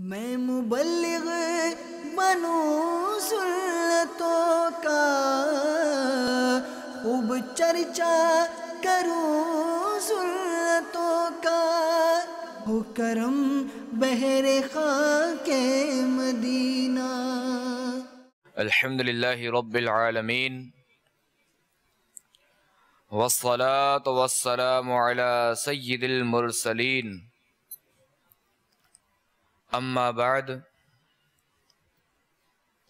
मैं मुबल्लिग बनूं सुन्नतों का, खूब चर्चा करूं सुन्नतों का, हो करम बहरे खाके मदीना। अल्हम्दुलिल्लाहि रब्बिल आलमीन वस्सलातु वस्सलामु अला सय्यिदिल मुरसलीन अम्मा बाद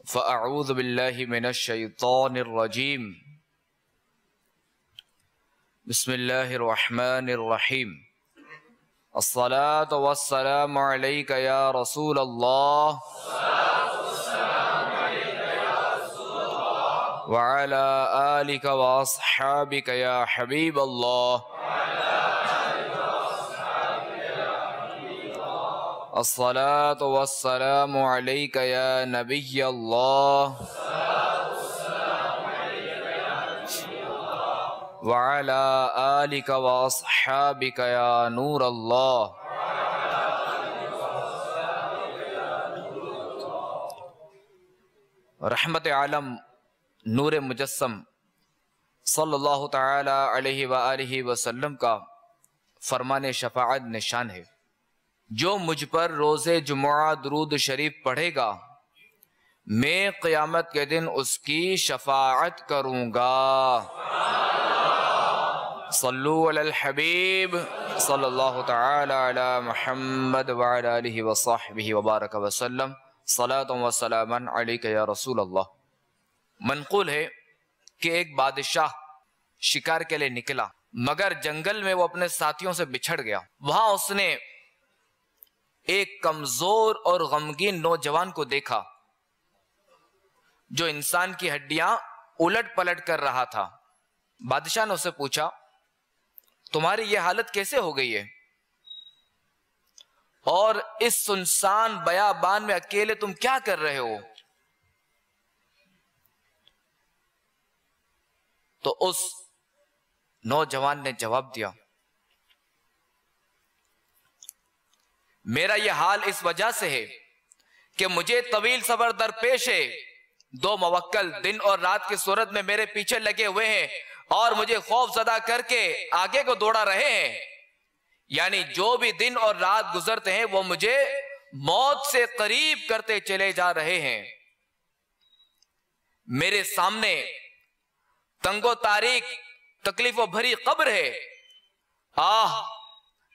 फ़अऊज़ु बिल्लाहि मिनश शैतानिर रजीम बिस्मिल्लाहिर रहमानिर रहीम अस्सलातु वस्सलामु अलैका या रसूलल्लाह व अला आलिका व अस्हाबिका या हबीबल्लाह अस्सलातु वस्सलामु अलैका या नबिय्यल्लाह व अला आलिका व अस्हाबिका या नूरल्लाह। रहमत आलम नूर मुजस्सम सल्लल्लाहु तआला अलैहि व आलिहि वसल्लम का फरमान शफाअत निशान है, जो मुझ पर रोज़े जुमुआ दुरूद शरीफ पढ़ेगा मैं क़यामत के दिन उसकी शफाअत करूँगा। सल्लु अलल हबीब सल्लल्लाहु तआला अला मुहम्मद व अला आलिहि व सहबिहि व बारक व सल्लम सलातु व सलामन अलैका या रसूल अल्लाह। मनक़ूल है कि एक बादशाह शिकार के लिए निकला, मगर जंगल में वो अपने साथियों से बिछड़ गया। वहां उसने एक कमजोर और गमगीन नौजवान को देखा जो इंसान की हड्डियां उलट पलट कर रहा था। बादशाह ने उससे पूछा, तुम्हारी यह हालत कैसे हो गई है और इस सुनसान बयाबान में अकेले तुम क्या कर रहे हो? तो उस नौजवान ने जवाब दिया, मेरा यह हाल इस वजह से है कि मुझे तवील सबर दरपेश है। दो मुवक्किल दिन और रात की सूरत में मेरे पीछे लगे हुए हैं और मुझे खौफजदा करके आगे को दौड़ा रहे हैं। यानी जो भी दिन और रात गुजरते हैं वो मुझे मौत से करीब करते चले जा रहे हैं। मेरे सामने तंगो तारीख तकलीफों भरी कब्र है। आह,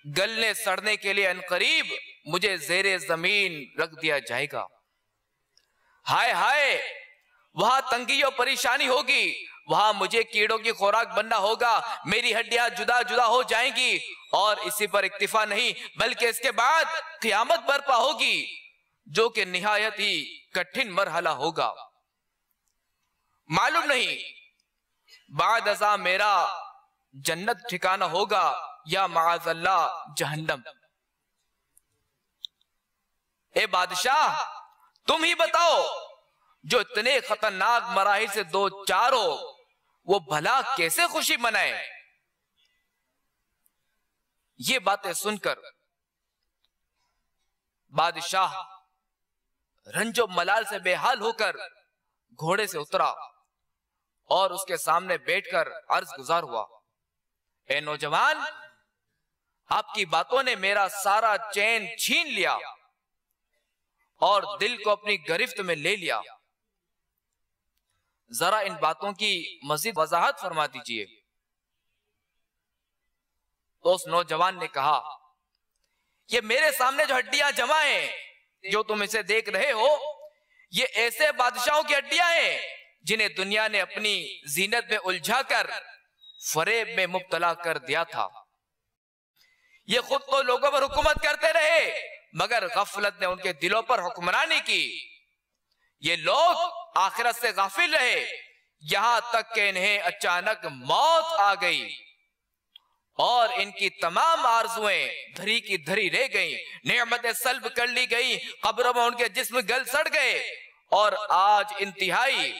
गलने सड़ने के लिए अनकरीब मुझे ज़ेरे जमीन रख दिया जाएगा। हाय हाय, वहां तंगी और परेशानी होगी, वहां मुझे कीड़ों की खुराक बनना होगा, मेरी हड्डियां जुदा जुदा हो जाएंगी। और इसी पर इक्तिफा नहीं बल्कि इसके बाद क़यामत बर्पा होगी, जो कि निहायत ही कठिन मरहला होगा। मालूम नहीं बाद अज़ा मेरा जन्नत ठिकाना होगा या माअज़ल्लाह जहन्नम। ए बादशाह, तुम ही बताओ, जो इतने खतरनाक मराहिल से दो चार हो वो भला कैसे खुशी मनाए? ये बातें सुनकर बादशाह रंजो मलाल से बेहाल होकर घोड़े से उतरा और उसके सामने बैठकर अर्ज गुजार हुआ, ए नौजवान, आपकी बातों ने मेरा सारा चैन छीन लिया और दिल को अपनी गिरफ्त में ले लिया। जरा इन बातों की मजीद वजाहत फरमा दीजिए। तो उस नौजवान ने कहा, ये मेरे सामने जो हड्डियां जमा हैं, जो तुम इसे देख रहे हो, ये ऐसे बादशाहों की हड्डियां हैं जिन्हें दुनिया ने अपनी जीनत में उलझाकर फरेब में मुब्तला कर दिया था। ये खुद तो लोगों पर हुकूमत करते रहे मगर गफलत ने उनके दिलों पर हुक्मरानी की। ये लोग आखिरत से गाफिल रहे, यहां तक कि इन्हें अचानक मौत आ गई और इनकी तमाम आरजुएं धरी की धरी रह गई, नेमतें सल्ब कर ली गई, कब्रों में उनके जिस्म गल सड़ गए और आज इंतहाई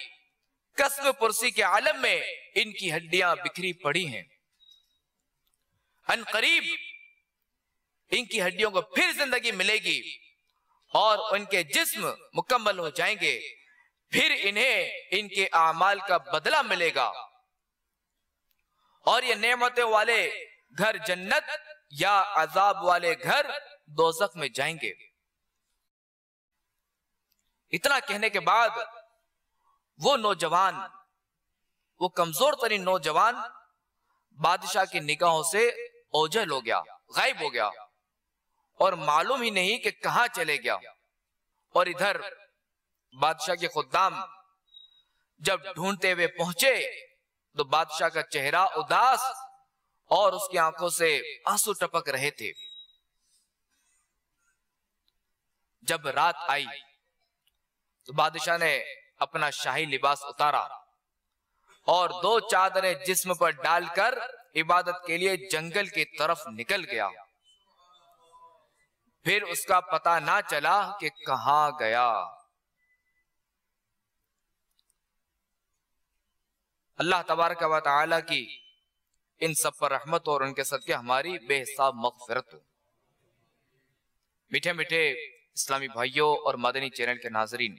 कस्म पुरसी के आलम में इनकी हड्डियां बिखरी पड़ी हैं। अनकरीब इनकी हड्डियों को फिर जिंदगी मिलेगी और उनके जिस्म मुकम्मल हो जाएंगे, फिर इन्हें इनके आमाल का बदला मिलेगा और ये नेमतों वाले घर जन्नत या अजाब वाले घर दोज़ख में जाएंगे। इतना कहने के बाद वो नौजवान, वो कमजोर तरीन नौजवान बादशाह की निगाहों से ओझल हो गया, गायब हो गया और मालूम ही नहीं कि कहां चले गया। और इधर बादशाह के खुद्दाम जब ढूंढते हुए पहुंचे तो बादशाह का चेहरा उदास और उसकी आंखों से आंसू टपक रहे थे। जब रात आई तो बादशाह ने अपना शाही लिबास उतारा और 2 चादरें जिस्म पर डालकर इबादत के लिए जंगल की तरफ निकल गया। फिर उसका पता ना चला कि कहां गया। अल्लाह तबारक व तआला की इन सब पर रहमत और उनके सदके हमारी बेहिसाब मग़फ़िरत हो। मीठे मीठे इस्लामी भाइयों और मदनी चैनल के नाज़रीन,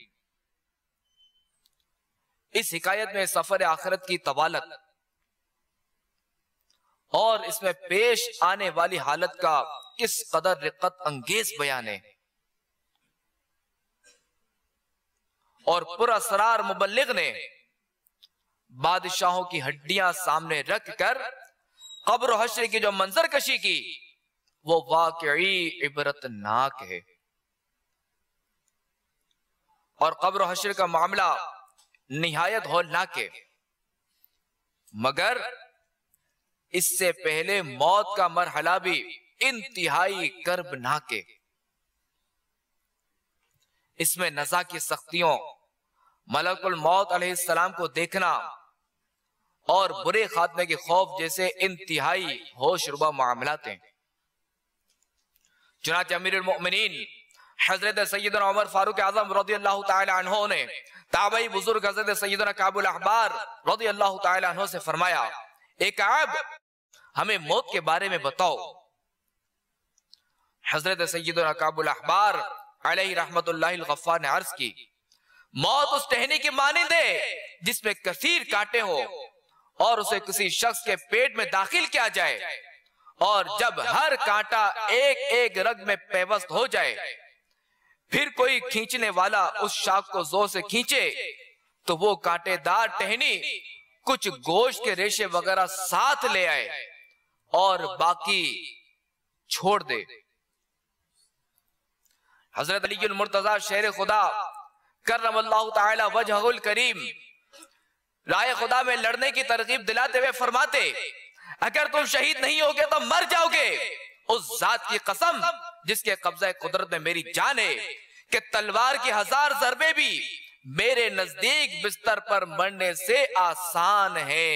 इस हिकायत में सफर आखिरत की तवालत और इसमें पेश आने वाली हालत का किस कदर रिक़्क़त अंगेज बयान है और पुरअसरार मुबल्लिग ने बादशाहों की हड्डियां सामने रखकर कब्र हश्र की जो मंजर कशी की वो वाकई इबरतनाक है। और कब्र हश्र का मामला निहायत हौलनाक है, मगर इससे पहले मौत का मरहला भी इंतहाई कर्बनाक है। इसमें नज़ा की सख्तियों, मलकुल मौत अलैहिस्सलाम को देखना और बुरे खात्मे के खौफ जैसे इंतहाई होशरुबा मामलात हैं। चुनांचे अमीरुल मोमिनीन हजरत सैयदना उमर फारूक आज़म रज़ियल्लाहु ताला अन्हु ने ताबई बुजुर्ग हजरत सैयदना काबुल अहबार रज़ियल्लाहु ताला अन्हु से फरमाया, ए काब, हमें मौत के बारे में बताओ। हजरत सैयदना काबुल अहबार अलैहि रहमतुल्लाहिल गफ्फार ने अर्ज की, मौत उस टहनी की मानिंद है जिसमें कसीर कांटे हो और उसे किसी शख्स के पेट में दाखिल किया जाए और जब हर कांटा एक एक रग में पेवस्त हो जाए, फिर कोई खींचने वाला उस शाख को जोर से खींचे तो वो कांटेदार टहनी कुछ गोश्त के रेशे वगैरह साथ ले आए और बाकी छोड़ दे। हजरत अली मुर्तजा शेर खुदा करमल्लाहु ताला वजहुल करीम राय खुदा में लड़ने की तरकीब दिलाते हुए फरमाते, अगर तुम शहीद नहीं होगे तो मर जाओगे। उस जात की कसम जिसके कब्जा कुदरत में मेरी जान है कि तलवार की 1000 ज़रबे भी मेरे नजदीक बिस्तर पर मरने से आसान है।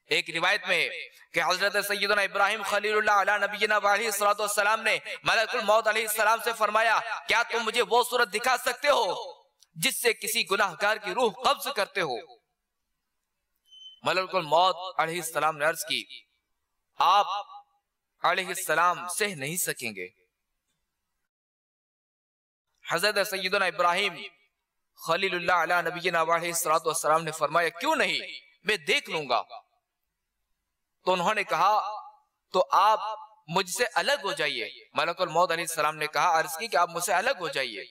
एक रिवायत में कि हजरत सैयदना इब्राहिम खलीलुल्लाह अला नबीना अलैहिस्सलातु वस्सलाम ने मलकुल मौत अलैहिस्सलाम से फरमाया, क्या तुम मुझे वो सूरत दिखा सकते हो जिससे किसी गुनाहगार की रूह कब्ज करते हो? मलकुल मौत अलैहिस्सलाम ने अर्ज की, आप अलैहिस्सलाम सह नहीं सकेंगे। हजरत सैयदना इब्राहिम खलीलुल्लाह अला नबीना अलैहिस्सलातु वस्सलाम ने फरमाया, क्यों नहीं, मैं देख लूंगा। तो उन्होंने कहा, तो आप मुझसे अलग हो जाइए। मलकुल मौत अलैहिस्सलाम ने कहा, अर्ज की कि आप मुझसे अलग हो जाइए।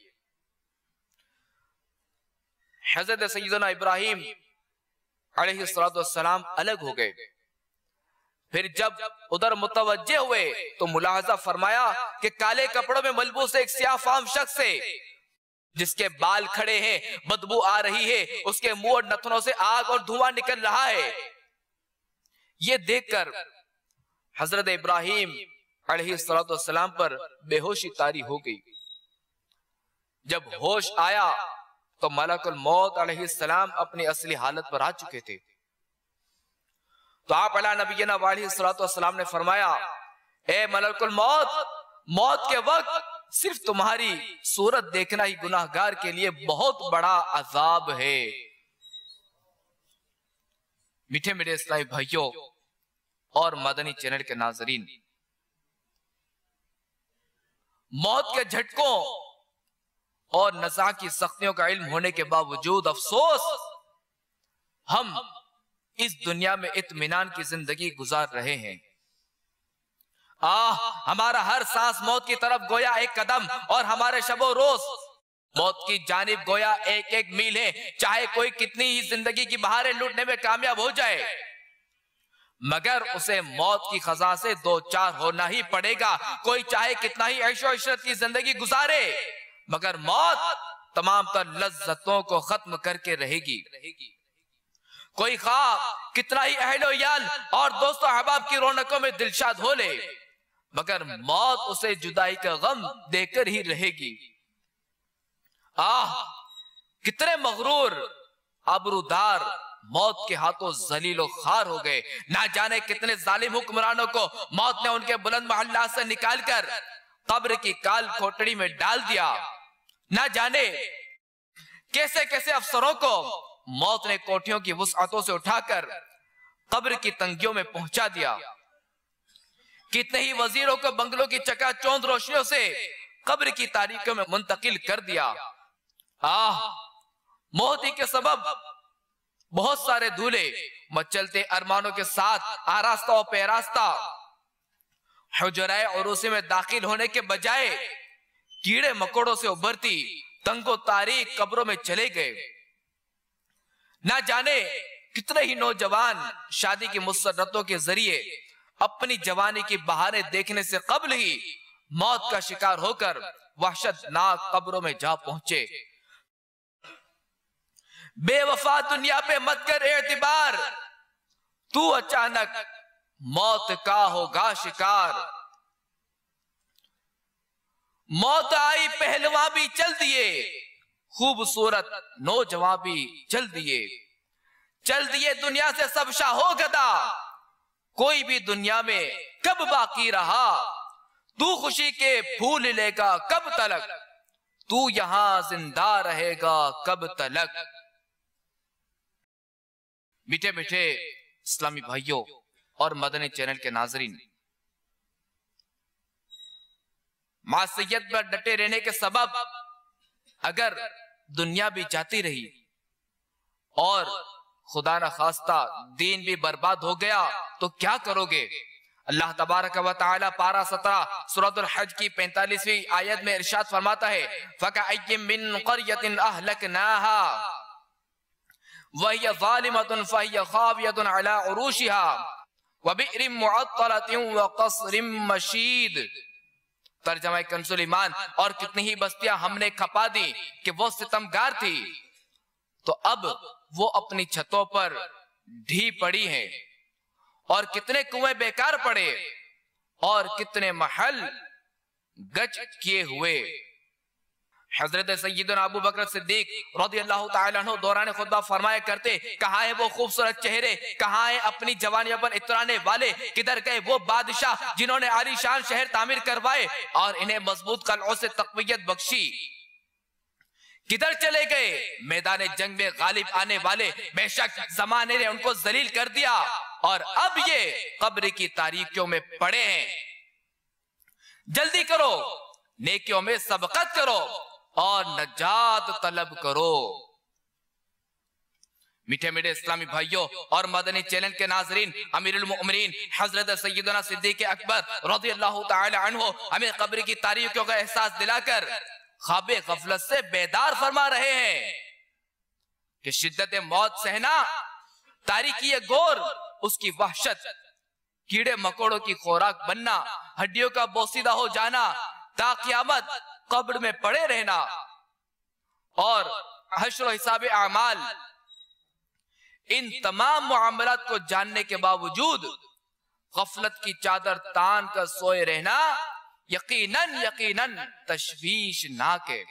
हजरत सैयदना इब्राहिम अलैहिस्सलातु वस्सलाम अलग हो गए। फिर जब उधर मुतवज्जे हुए तो मुलाहजा फरमाया कि काले कपड़ों में मलबूस एक स्याह फाम शख्स है जिसके बाल खड़े हैं, बदबू आ रही है, उसके मुंह और नथनों से आग और धुआं निकल रहा है। ये देखकर हजरत इब्राहिम अलैहिस्सलातु वस्सलाम पर बेहोशी तारी हो गई। जब होश आया तो मलकुल मौत अलैहिस्सलाम अपनी असली हालत पर आ चुके थे। तो आप अला नबीना अलैहिस्सलातु वस्सलाम ने फरमाया, ए मलकुल मौत, मौत के वक्त सिर्फ तुम्हारी सूरत देखना ही गुनाहगार के लिए बहुत बड़ा अजाब है। मीठे मीठे इस्लामी भाइयों और मदनी चैनल के नाजरीन, मौत के झटकों और नज़ा की सख्तियों का इल्म होने के बावजूद अफसोस हम इस दुनिया में इत्मीनान की जिंदगी गुजार रहे हैं। हमारा हर सांस मौत की तरफ गोया एक कदम, और हमारे शबो रोज मौत की जानिब गोया एक एक मील है। चाहे कोई कितनी ही जिंदगी की बहारें लूटने में कामयाब हो जाए, मगर उसे मौत की खजा से दो चार होना ही पड़ेगा। कोई चाहे कितना ही ऐशो इशरत की जिंदगी गुजारे, मगर मौत तमाम तर लज्जतों को खत्म करके रहेगी। कोई खा कितना ही अहलो याल और दोस्तों अहबाब की रौनकों में दिलशाद हो ले, मगर मौत उसे जुदाई का गम देकर ही रहेगी। कितने मगरूर आबरूदार मौत के हाथों जलीलो खार हो गए। ना जाने कितने जालिम हुक्मरानों को मौत ने उनके बुलंद महल्ला से निकालकर कब्र की काल कोठड़ी में डाल दिया। ना जाने कैसे कैसे अफसरों को मौत ने कोठियों की वुसअतों से उठाकर कब्र की तंगियों में पहुंचा दिया। कितने ही वजीरों को बंगलों की चकाचौंध रोशनियों से कब्र की तारीखों में मुंतकिल कर दिया। मौत के सबब बहुत सारे दूल्हे मचलते अरमानों के साथ आरास्ता और पैरास्ता हुजराए उरूसी में दाखिल होने के बजाय कीड़े मकोड़ों से उभरती तंगो तारीख कब्रों में चले गए। ना जाने कितने ही नौजवान शादी की मुसर्रतों के जरिए अपनी जवानी की बहारें देखने से कब्ल ही मौत का शिकार होकर वहशतनाक कब्रों में जा पहुंचे। बेवफा दुनिया पे मत कर एतबार, तू अचानक मौत का होगा शिकार। मौत आई पहलवा भी चल दिए, खूबसूरत नौजवान भी चल दिए दुनिया से सब शाहो गदा। कोई भी दुनिया में कब बाकी रहा, तू खुशी के फूल लेगा कब तलक, तू यहां जिंदा रहेगा कब तलक। मीठे मीठे इस्लामी भाइयों और मदनी चैनल के नाजरीन, मासियत पर डटे रहने के सबब अगर दुनिया भी जाती रही और खुदा न खास्ता दीन भी बर्बाद हो गया तो क्या करोगे। अल्लाह तबारक व तआला पारा 17 सूरतुल हज की 45वीं आयत में इरशाद फरमाता है, फकअय्यिम मिन क़रयतिन अहलकनाहा वहिय ज़ालिमतुन फहिय खावियतुन अला उरूशिहा व बि'रिन मुअत्तलतिन व क़स्रिन मशीद। तर्जमा कंसुल ईमान, और कितनी ही बस्तियां हमने खपा दी कि वो सितमगार थी, तो अब वो अपनी छतों पर ढी पड़ी हैं, और कितने कुएं बेकार पड़े और कितने महल गच किए हुए। हजरत सैयदना अबू बकर सिद्दीक रज़ियल्लाहु ताला अन्हु दौरान खुतबा फरमाया करते, कहाँ है वो खूबसूरत चेहरे, कहाँ है अपनी जवानियों पर इतराने वाले, किधर गए वो बादशाह जिन्होंने आलीशान शहर तामीर करवाए और इन्हें मजबूत कलओं से तक़वियत बख्शी, किधर चले गए मैदान जंग में गालिब आने वाले। बेशक जमाने ने उनको जलील कर दिया और अब ये कब्र की तारीकियों में पड़े हैं। जल्दी करो, नेकियों में सबकत करो और नजात तलब करो। मीठे मीठे इस्लामी भाइयों और मदनी चैनल के नाजरीन, अमीरुल मोमिनीन हजरत सैयदना सिद्दीक अकबर रज़ियल्लाहु ताला अन्हु हमें कब्र की तारीकियों का एहसास दिलाकर ख्वाबे गफलत से बेदार फरमा रहे हैं कि शिद्दत मौत सहना, तारीकी गोर, उसकी वहशत, कीड़े मकोड़ों की खुराक बनना, हड्डियों का बोसीदा हो जाना, ता क़यामत कब्र में पड़े रहना और हश्र हिसाब आमाल, इन तमाम मुआमलात को जानने के बावजूद गफलत की चादर तान कर सोए रहना यकीनन यकीनन तशवीशनाक है।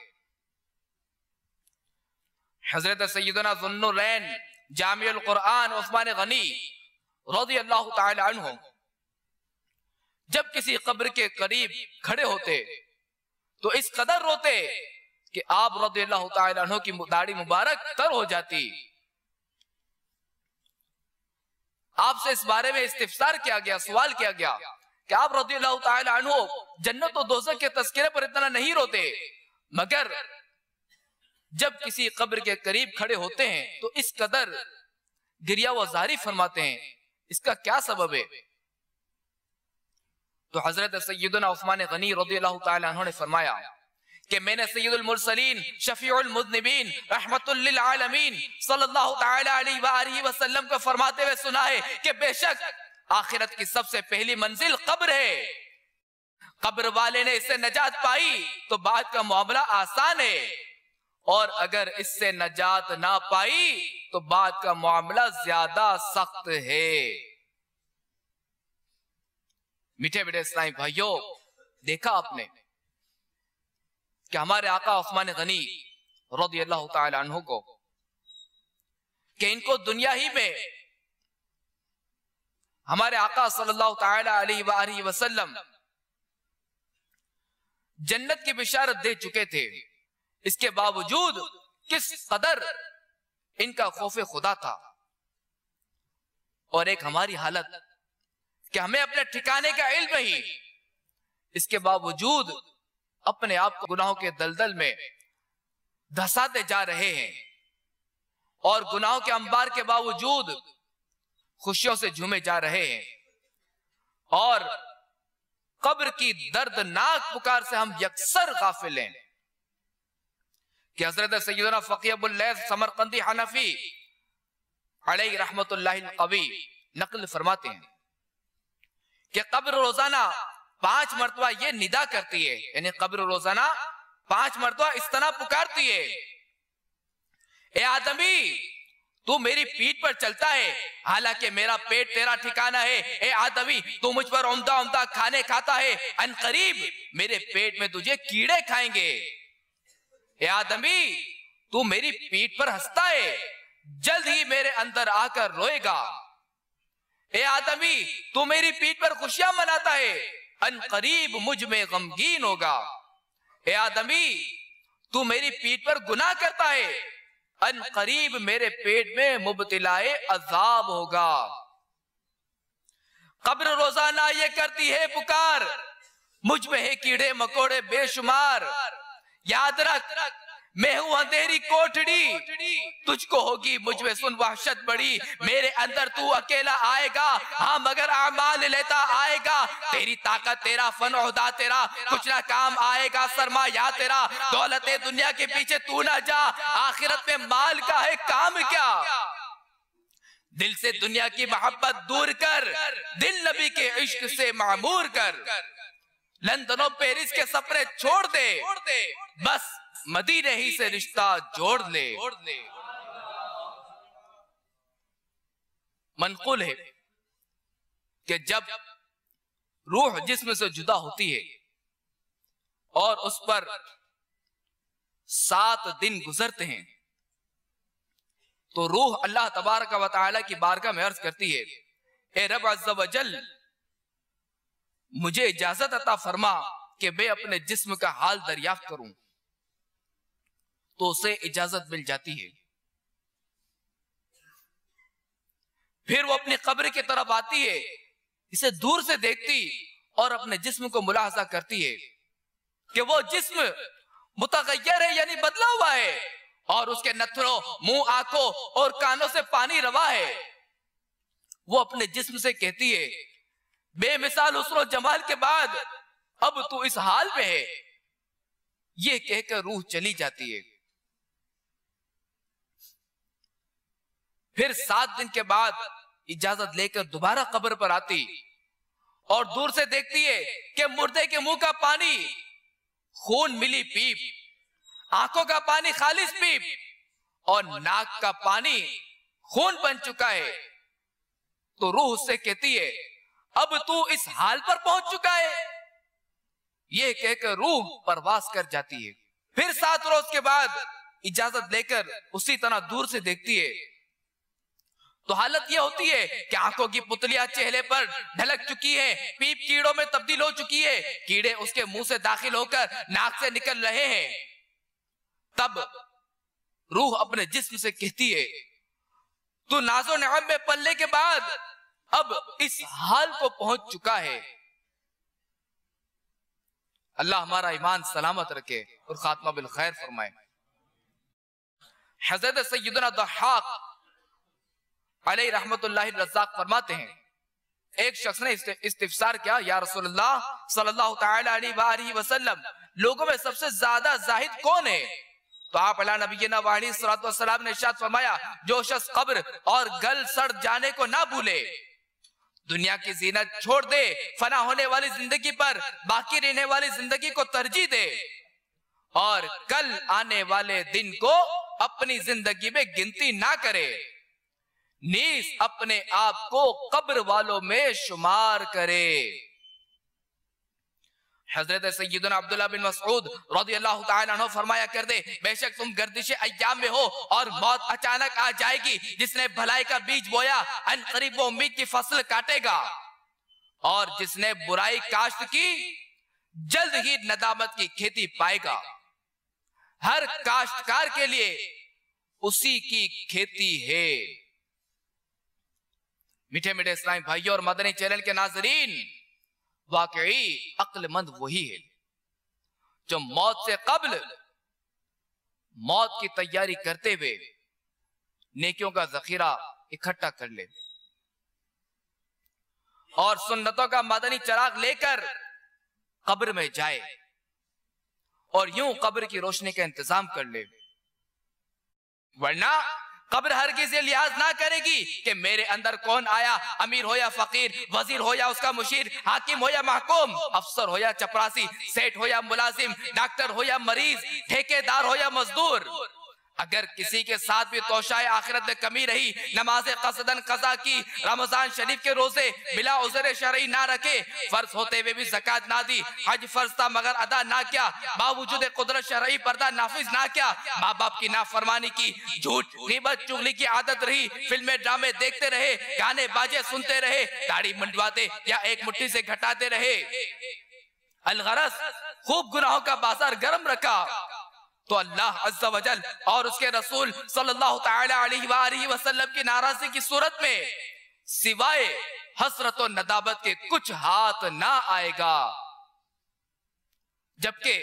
हजरत सैयदना ज़ुन्नुरैन जामिउल कुरआन उस्मान गनी रज़ियल्लाहु ताला अन्हु जब किसी कब्र के करीब खड़े होते तो इस कदर रोते कि आप रज़ियल्लाहु ताला अन्हु की दाढ़ी मुबारक तर हो जाती। आपसे इस बारे में इस्तिफसार किया गया, सवाल किया गया कि आप रज़ियल्लाहु ताला अन्हु जन्नत और दोज़ख के तज़किरे पर इतना नहीं रोते, मगर जब किसी कब्र के करीब खड़े होते हैं तो इस कदर गिरिया व जारी फरमाते हैं, इसका क्या सबब है? तो हजरत सैयदना उस्मान गनी रज़ियल्लाहु ताला अन्हु ने फरमाया कि मैंने सैयदुल मुरसलीन शफीउल मुज़निबीन रहमतुल लिल आलमीन सल्लल्लाहु ताला अलैहि व आलिहि वसल्लम को फरमाते हुए सुना है कि बेशक आखिरत की सबसे पहली मंजिल कब्र है। कब्र वाले ने इससे नजात पाई तो बाद का मामला आसान है, और अगर इससे नजात ना पाई तो बाद का मामला ज्यादा सख्त है। मीठे मीठे इस्लामी भाइयों, देखा आपने कि हमारे आका उस्मान गनी रज़ियल्लाहु ताला अन्हु को कि इनको दुनिया ही में हमारे आका सल्लल्लाहु ताला अलैहि वसल्लम जन्नत की बिशारत दे चुके थे, इसके बावजूद किस कदर इनका खौफ खुदा था। और एक हमारी हालत कि हमें अपने ठिकाने का इल्म ही, इसके बावजूद अपने आप को गुनाहों के दलदल में धंसाते जा रहे हैं, और गुनाहों के अंबार के बावजूद खुशियों से झूमे जा रहे हैं, और कब्र की दर्दनाक पुकार से हम यकसर गाफिल हैं। कि हजरत सैयदना फकीह अबुल लैथ समरकंदी हनफी अलैहि रहमतुल्लाहि कवी नकल फरमाते हैं कि कब्र रोजाना 5 मरतबा ये निदा करती है, यानी कब्र रोजाना 5 मरतबा इस तरह पुकारती है, ए आदमी तू मेरी पीठ पर चलता है हालांकि मेरा पेट तेरा ठिकाना है। ए आदमी तू मुझ पर उम्दा उम्दा खाने खाता है, अन करीब मेरे पेट में तुझे कीड़े खाएंगे। ए आदमी तू मेरी पीठ पर हंसता है, जल्द ही मेरे अंदर आकर रोएगा। ए आदमी तू मेरी पीठ पर खुशियां मनाता है, अन करीब मुझ में गमगीन होगा। ए आदमी तू मेरी पीठ पर गुनाह करता है, अन करीब मेरे पेट में मुब्तिलाए अजाब होगा। कब्र रोजाना ये करती है पुकार, मुझ में है कीड़े मकोड़े बेशुमार। याद रख मैं हूं अंधेरी कोठड़ी, तुझको होगी मुझ में सुन वहशत बड़ी। मेरे अंदर तू अकेला आएगा, हाँ मगर आमाल लेता आएगा। तेरी ताकत तेरा फन ओहदा तेरा कुछ ना काम आएगा। सरमाया तेरा दौलते दुनिया के पीछे तू ना जा, आखिरत में माल का है काम क्या। दिल से दुनिया की मोहब्बत दूर कर, दिल नबी के इश्क से मामूर कर। लंदन और पेरिस के सपने छोड़ दे, बस मदीने ही से रिश्ता जोड़ ले। मनकुल है कि जब रूह जिस्म से जुदा होती है और उस पर 7 दिन गुजरते हैं तो रूह अल्लाह तबारक व तआला की बारगाह में अर्ज करती है, ए रब अज़्ज़ व जल मुझे इजाजत अता फरमा कि मैं अपने जिस्म का हाल दरियाफ्त करूं। तो उसे इजाजत मिल जाती है। फिर वो अपनी कब्र की तरफ आती है, इसे दूर से देखती और अपने जिस्म को मुलाहजा करती है कि वो जिस्म मुतगय्यर है, यानी बदला हुआ है, और उसके नथनों, मुंह, आंखों और कानों से पानी रवा है। वो अपने जिस्म से कहती है, बेमिसाल हुस्न और जमाल के बाद अब तू इस हाल में है। ये कहकर रूह चली जाती है। फिर 7 दिन के बाद इजाजत लेकर दोबारा कब्र पर आती और दूर से देखती है कि मुर्दे के मुंह का पानी खून मिली पीप, आंखों का पानी खालिस पीप और नाक का पानी खून बन चुका है। तो रूह उससे कहती है, अब तू इस हाल पर पहुंच चुका है। यह कहकर रूह परवास कर जाती है। फिर 7 रोज के बाद इजाजत लेकर उसी तरह दूर से देखती है तो हालत यह होती है कि आंखों की पुतलियां चेहरे पर ढलक चुकी है, पीप कीड़ों में तब्दील हो चुकी है, कीड़े उसके मुंह से दाखिल होकर नाक से निकल रहे हैं। तब रूह अपने जिस्म से कहती है, तू नाज़ो नेअम में पलने के बाद अब इस हाल को पहुंच चुका है। अल्लाह हमारा ईमान सलामत रखे और खात्मा बिल खैर फरमाए। हज़रत सय्यदना दहाक अलैहि रहमतुल्लाहि रज़्ज़ाक़ फरमाते हैं, एक शख्स ने इस्तिफसार किया, या रसूलुल्लाह सल्लल्लाहु तआला अलैहि वसल्लम, लोगों में सबसे ज्यादा जाहिद कौन है? तो आप अला नबीना व अलैहि सल्लतु वस्सलाम ने इरशाद फरमाया, जो शख्स कब्र और गल सड़ जाने को ना भूले, दुनिया की जीनत छोड़ दे, फना होने वाली जिंदगी पर बाकी रहने वाली जिंदगी को तरजीह दे, और कल आने वाले दिन को अपनी जिंदगी में गिनती ना करे, नीस अपने आप को कब्र वालों में शुमार करे। हजरत सय्यदना अब्दुल्लाह बिन मसऊद रज़ियल्लाहु ताला अन्हु फरमाया करते, बेशक तुम गर्दिश अय्याम में हो और मौत अचानक आ जाएगी। जिसने भलाई का बीज बोया अन करीब वो उम्मीद की फसल काटेगा, और जिसने बुराई काश्त की जल्द ही नदामत की खेती पाएगा। हर काश्तकार के लिए उसी की खेती है। मीठे मीठे इस्लामी भाइयों और मदनी चैनल के नाजरीन, वाकई अक्लमंद वही है जो मौत से कब्ल मौत की तैयारी करते हुए नेकियों का जखीरा इकट्ठा कर ले और सुन्नतों का मदनी चिराग लेकर कब्र में जाए और यूं कब्र की रोशनी का इंतजाम कर ले। वरना कब्र हरगिज़ ये लिहाज ना करेगी कि मेरे अंदर कौन आया, अमीर हो या फकीर, वजीर हो या उसका मुशीर, हाकिम हो या महकूम, अफसर हो या चपरासी, सेठ हो या मुलाजिम, डॉक्टर हो या मरीज, ठेकेदार हो या मजदूर। अगर किसी के साथ भी तोशाए आखिरत में कमी रही, नमाज कसदन कज़ा की, रमजान शरीफ के रोजे बिला उज़्र शरई ना रखे, फर्ज होते हुए भी ज़कात ना दी, हज फर्ज था मगर अदा ना किया, बावजूद कुदरत शरई पर्दा नाफिज ना किया, माँ बाप की नाफरमानी की, झूठ ग़ीबत चुगली की आदत रही, फिल्में ड्रामे देखते रहे, गाने बाजे सुनते रहे, दाढ़ी मंडवाते या एक मुट्ठी से घटाते रहे, अलगरस खूब गुनाहों का बाजार गर्म रखा, तो अल्लाह अज़्ज़ा वजल और उसके रसूल सल्लल्लाहु तआला अलैहि वसल्लम की नाराजगी की सूरत में सिवाय हसरत और नदाबत के कुछ हाथ ना आएगा। जबकि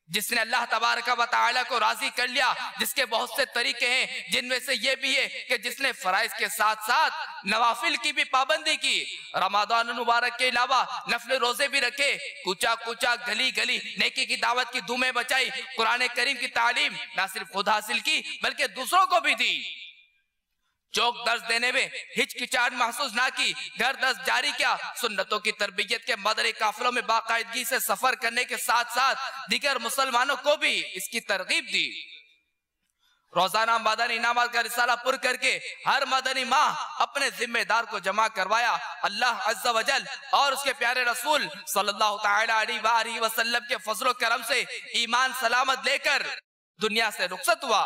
जिसने अल्लाह तबारक व तआला को राजी कर लिया, जिसके बहुत से तरीके हैं, जिनमें से ये भी है कि जिसने फराइज के साथ साथ नवाफिल की भी पाबंदी की, रमजान मुबारक के अलावा नफल रोजे भी रखे, कूचा कूचा गली गली नेकी की दावत की धूमें बचाई, कुरान करीम की तालीम ना सिर्फ खुद हासिल की बल्कि दूसरों को भी दी, चौक दर्ज देने में हिचकिचाहट महसूस ना की, घर दर्ज जारी किया, सुन्नतों की तरबियत के मदरी काफिलों में बाकायदगी से सफर करने के साथ साथ दीगर मुसलमानों को भी इसकी तरगीब दी। रोजाना मदनी इनामात का रिसाला पुर करके हर मदनी माह अपने जिम्मेदार को जमा करवाया। अल्लाह अज़्ज़ा वजल और उसके प्यारे रसूल सल्लल्लाहु तआला अलैहि वसल्लम के फजलो करम से ईमान सलामत लेकर दुनिया से रुखसत हुआ,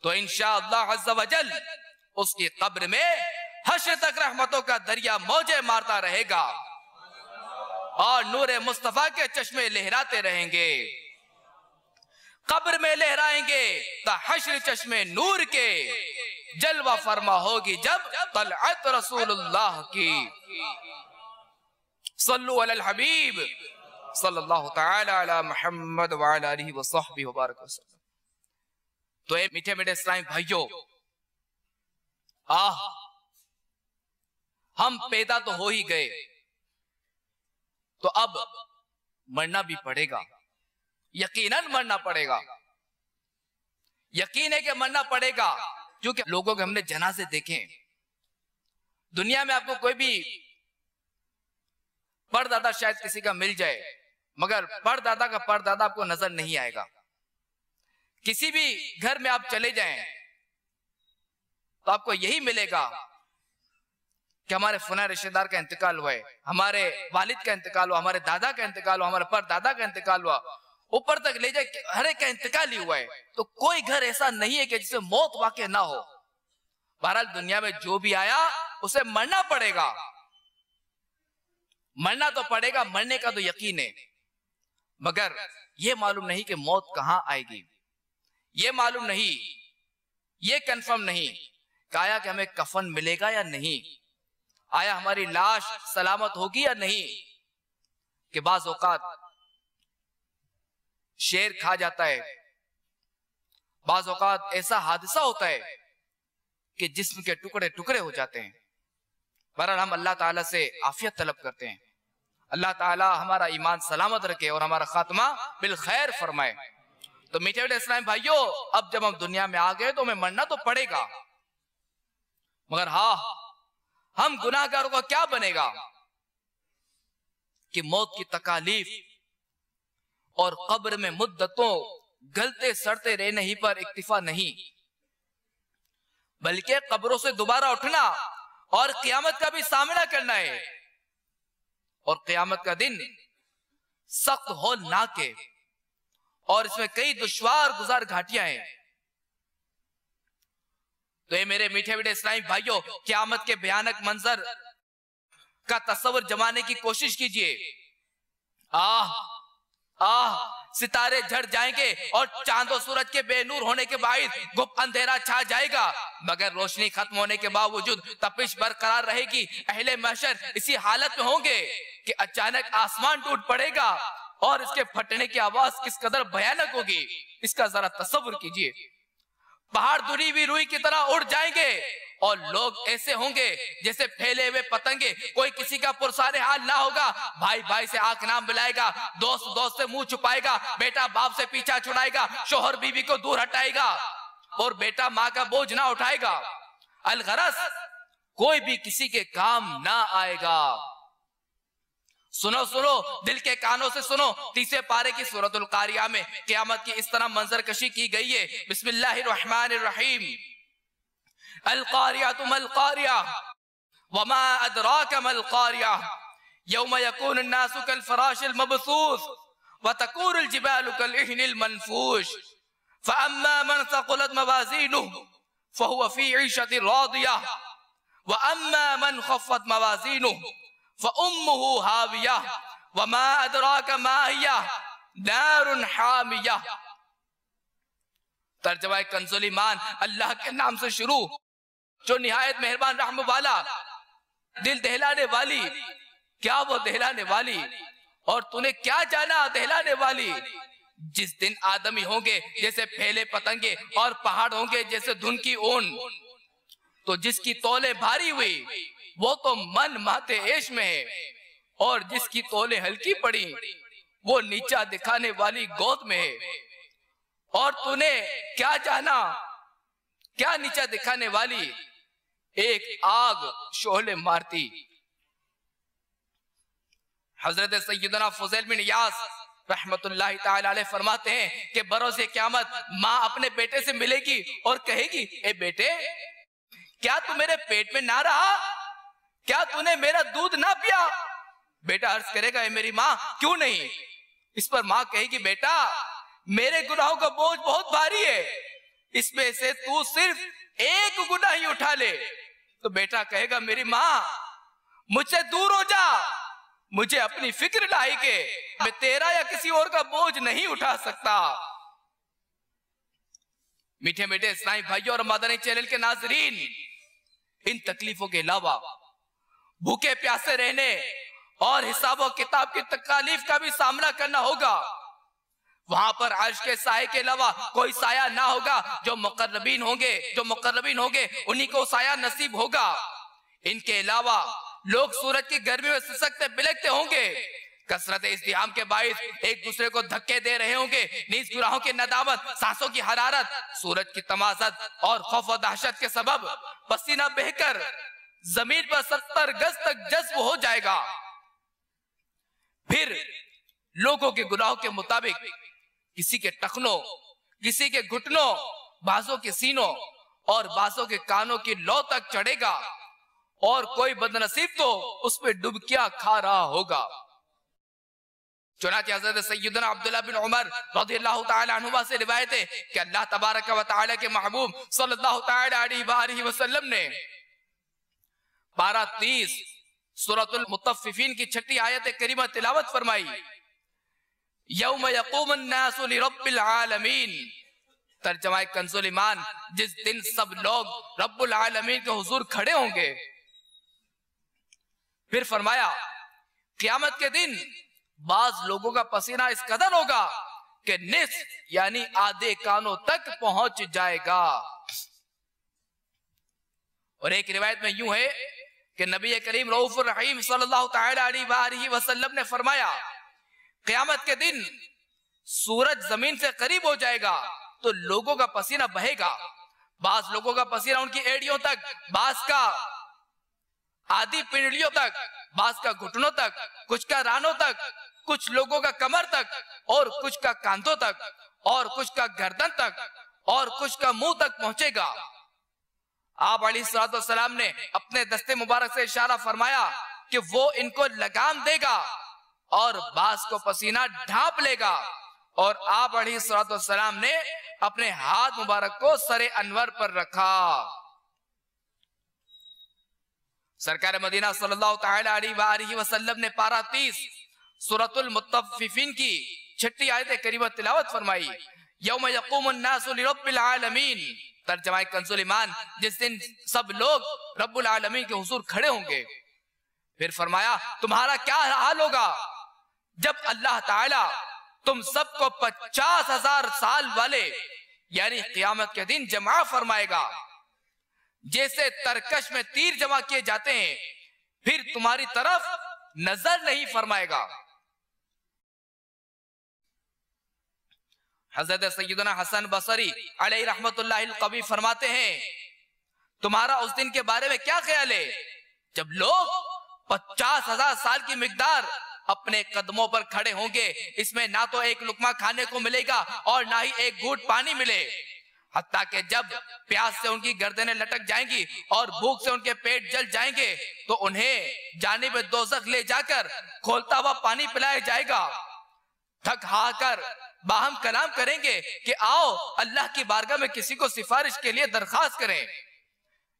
तो इंशाअल्लाह अज़्ज़ा वजल उसकी कब्र में हश्र तक रहमतों का दरिया मौजे मारता रहेगा और नूरे मुस्तफा के चश्मे लहराते रहेंगे। कब्र में लहराएंगे तो हश्र चश्मे नूर के जलवा फरमा होगी जब तलअत रसूलुल्लाह की। सल्लु अलल हबीब सल्लल्लाहु तआला अला मुहम्मद व अला आलिहि व सहबिहि व बारक वसल्लम। तो ये मीठे मीठे इस्लामी भाइयों, हम पैदा तो हो ही गए, तो अब मरना भी पड़ेगा, यकीनन मरना पड़ेगा। यकीन है कि मरना पड़ेगा, क्योंकि लोगों के हमने जनाजे देखे। दुनिया में आपको कोई भी परदादा शायद किसी का मिल जाए, मगर परदादा का परदादा आपको नजर नहीं आएगा। किसी भी घर में आप चले जाएं तो आपको यही मिलेगा कि हमारे फुना रिश्तेदार का इंतकाल हुआ है, हमारे वालिद का इंतकाल हुआ, हमारे दादा का इंतकाल हुआ, हमारे परदादा का इंतकाल हुआ, ऊपर तक ले जाए हर एक का इंतकाल ही हुआ है। तो कोई घर ऐसा नहीं है कि जिसे मौत वाक़ई ना हो। बहरहाल दुनिया में जो भी आया उसे मरना पड़ेगा, मरना तो पड़ेगा, मरने का तो यकीन है, मगर यह मालूम नहीं कि मौत कहां आएगी, ये मालूम नहीं, ये कंफर्म नहीं कि आया कि हमें कफन मिलेगा या नहीं, आया हमारी लाश सलामत होगी या नहीं। कि बाज़ औक़ात शेर खा जाता है, बाज़ औक़ात ऐसा हादसा होता है कि जिस्म के टुकड़े टुकड़े हो जाते हैं। बहरहाल हम अल्लाह ताला से आफियत तलब करते हैं, अल्लाह ताला हमारा ईमान सलामत रखे और हमारा खात्मा बिल खैर फरमाए। तो मीठे मीठे इस्लाम भाइयों, अब जब हम दुनिया में आ गए तो हमें मरना तो पड़ेगा, मगर हाँ, हम गुनाहगारों का क्या बनेगा कि मौत की तकालीफ और कब्र में मुद्दतों गलते सड़ते रहने ही पर इक्तिफा नहीं, बल्कि कब्रों से दोबारा उठना और क़यामत का भी सामना करना है। और क़यामत का दिन सख्त हौलनाक है और इसमें कई दुश्वार गुजार घाटियां हैं। तो ये मेरे मीठे मीठे इस्लामी भाइयों, क़यामत के भयानक मंजर का तस्वर जमाने की कोशिश कीजिए। सितारे झड़ जाएंगे और चांदो सूरज के बेनूर होने के बाद गुप्त अंधेरा छा जाएगा, मगर रोशनी खत्म होने के बावजूद तपिश बरकरार रहेगी। अहले महशर इसी हालत में होंगे कि अचानक आसमान टूट पड़ेगा और इसके फटने की आवाज किस कदर भयानक होगी, इसका जरा तस्वुर कीजिए। पहाड़ धुली हुई रुई की तरह उड़ जाएंगे और लोग ऐसे होंगे जैसे फैले हुए पतंगे, कोई किसी का पुरसाने हाल ना होगा। भाई भाई से आंख ना मिलाएगा, दोस्त दोस्त से मुंह छुपाएगा, बेटा बाप से पीछा छुड़ाएगा, शोहर बीवी को दूर हटाएगा और बेटा माँ का बोझ ना उठाएगा। अलगरस कोई भी किसी के काम ना आएगा। सुनो सुनो, दिल के कानों से सुनो, 30वें पारे की सूरतुल कारिया में क़यामत की इस तरह मंजर कशी की गई है। बिस्मिल्लाहिर्रहमानिर्रहीम। अल कारिया मल कारिया वमा अदराका मल कारिया यौम यकूनु अन्नासु कल फराशिल मबसूस व तकूनुल जिबालु कल इहनिल मनफूश फअम्मा मन सक़ुलत मवाज़ीनुहु फहुव फ़ी ईशतिर रादिया व अम्मा मन ख़फ़्फ़त मवाज़ीनुहु फ़उम्मुहु हाविया वमा अदराका मा हिया नारुन हामिया। तर्जुमा कंज़ुल ईमान, अल्लाह के नाम से शुरू जो निहायत मेहरबान रहम वाला, दिल दहलाने वाली। क्या वो दहलाने वाली, और तूने क्या जाना दहलाने वाली। जिस दिन आदमी होंगे जैसे फैले पतंगे और पहाड़ होंगे जैसे धुन की ऊन, तो जिसकी तौले भारी हुई वो तो मन माते ऐश में है, और जिसकी तौले हल्की पड़ी वो नीचा दिखाने वाली गोद में है। और तूने क्या जाना, क्या नीचा दिखाने वाली, एक आग शोले मारती। हजरत सैयदना फुज़ैल बिन इयास रहमतुल्लाहि ताला अलैह फरमाते हैं कि बरोज़े क़यामत माँ अपने बेटे से मिलेगी और कहेगी, ए बेटे, क्या तू मेरे पेट में ना रहा, क्या तूने मेरा दूध ना पिया। बेटा अर्ज करेगा, ए मेरी माँ, क्यों नहीं। इस पर माँ कहेगी, बेटा मेरे गुनाहों का बोझ बहुत भारी है, इसमें से तू सिर्फ एक गुनाह ही उठा ले। तो बेटा कहेगा, मेरी माँ मुझसे दूर हो जा, मुझे अपनी फिक्र लाई के मैं तेरा या किसी और का बोझ नहीं उठा सकता। मीठे मीठे इस्लामी भाइयों और मदनी चैनल के नाजरीन, इन तकलीफों के अलावा भूखे प्यासे रहने और हिसाब और किताब की तकालीफ का भी सामना करना होगा। वहां पर अर्श के साये के अलावा कोई साया ना होगा। जो मुकर्रबीन होंगे उन्हीं को साया नसीब होगा। इनके अलावा लोग सूरज की गर्मी में सिसकते बिलकते होंगे, कसरत इज़्तिहाम के बाइस एक दूसरे को धक्के दे रहे होंगे। नीज गुनाहों की नदामत, सांसों की हरारत, सूरज की तमाज़त और खौफ और दहशत के सबब पसीना बहकर जमीन पर 70 गज तक जज्ब हो जाएगा। फिर लोगों के गुनाहों के मुताबिक किसी के टखनों, किसी के घुटनों, बाजों के सीनों और बाजों के कानों की लौ तक चढ़ेगा और कोई बदनसीब तो उस पे डुबकियां खा रहा होगा। चुनांचे हज़रत सैयदना अब्दुल्लाह बिन उमर रज़ियल्लाहु ताला अन्हुमा से रिवायत है कि अल्लाह तबारक व तआला के महबूब सल्लल्लाहु ताला अलैहि वसल्लम ने 12:30 सूरतुल मुतफ्फिफीन की 6ठी आयत करीमा तिलावत फरमाई। यौम यक़ूमुन नासु लिरब्बिल आलमीन। तर्जुमा कंज़ुल ईमान, जिस दिन सब लोग रब्बुल आलमीन के हुजूर खड़े होंगे। फिर फरमाया, क़यामत के दिन बाज लोगों का पसीना इस कदर होगा के निस्फ यानी आधे कानों तक पहुंच जाएगा। और एक रिवायत में यूं है कि नबी करीम रऊफुर रहीम सल्लल्लाहु अलैहि वसल्लम ने फरमाया, क़यामत के दिन सूरज जमीन से करीब हो जाएगा तो लोगों का पसीना बहेगा। बास लोगों का पसीना उनकी एड़ियों तक, बास का आधी पिंडलियों तक, बास का घुटनों तक, कुछ का रानों तक, कुछ लोगों का कमर तक, और कुछ का कांधों तक, और कुछ का गर्दन तक, और कुछ का मुंह तक पहुंचेगा। आप अलैहिस्सलाम ने अपने दस्ते मुबारक से इशारा फरमाया कि वो इनको लगाम देगा और बास को पसीना ढांप लेगा। और आप अलैहिस्सलाम ने अपने हाथ मुबारक को सरे अनवर पर रखा। सरकार मदीना सल्लल्लाहु अलैहि वसल्लम ने पारा 30 सूरतुल मुत्तफ़िफ़ीन की 6ठी आयत करीमा तिलावत फरमाई। यौम यक़ूमुन नासु लिरब्बिल आलमीन, तर्जमा कंजुल ईमान, जिस दिन सब लोग रब्बुल आलमीन के हुजूर खड़े होंगे। फिर फरमाया, तुम्हारा क्या हाल होगा जब अल्लाह ताला तुम सबको 50,000 साल वाले यानी क़यामत के दिन जमा फरमाएगा। जैसे तरकश में तीर जमा किए जाते हैं, फिर तुम्हारी तरफ नजर नहीं फरमाएगा। हजरत सैयदना हसन बसरी अलैहि रहमतुल्लाहिल कवी फरमाते हैं, तुम्हारा उस दिन के बारे में क्या ख्याल है जब लोग 50,000 साल की मिकदार अपने कदमों पर खड़े होंगे। इसमें ना तो एक लुकमा खाने को मिलेगा और ना ही एक घूंट पानी मिले। हत्ता कि जब प्यास से उनकी गर्दनें लटक जाएंगी और भूख से उनके पेट जल जाएंगे तो उन्हें जानिब दोज़ख ले जाकर खोलता हुआ पानी पिलाया जाएगा। थक हाकर बाहम कलाम करेंगे कि आओ अल्लाह की बारगाह में किसी को सिफारिश के लिए दरखास्त करें।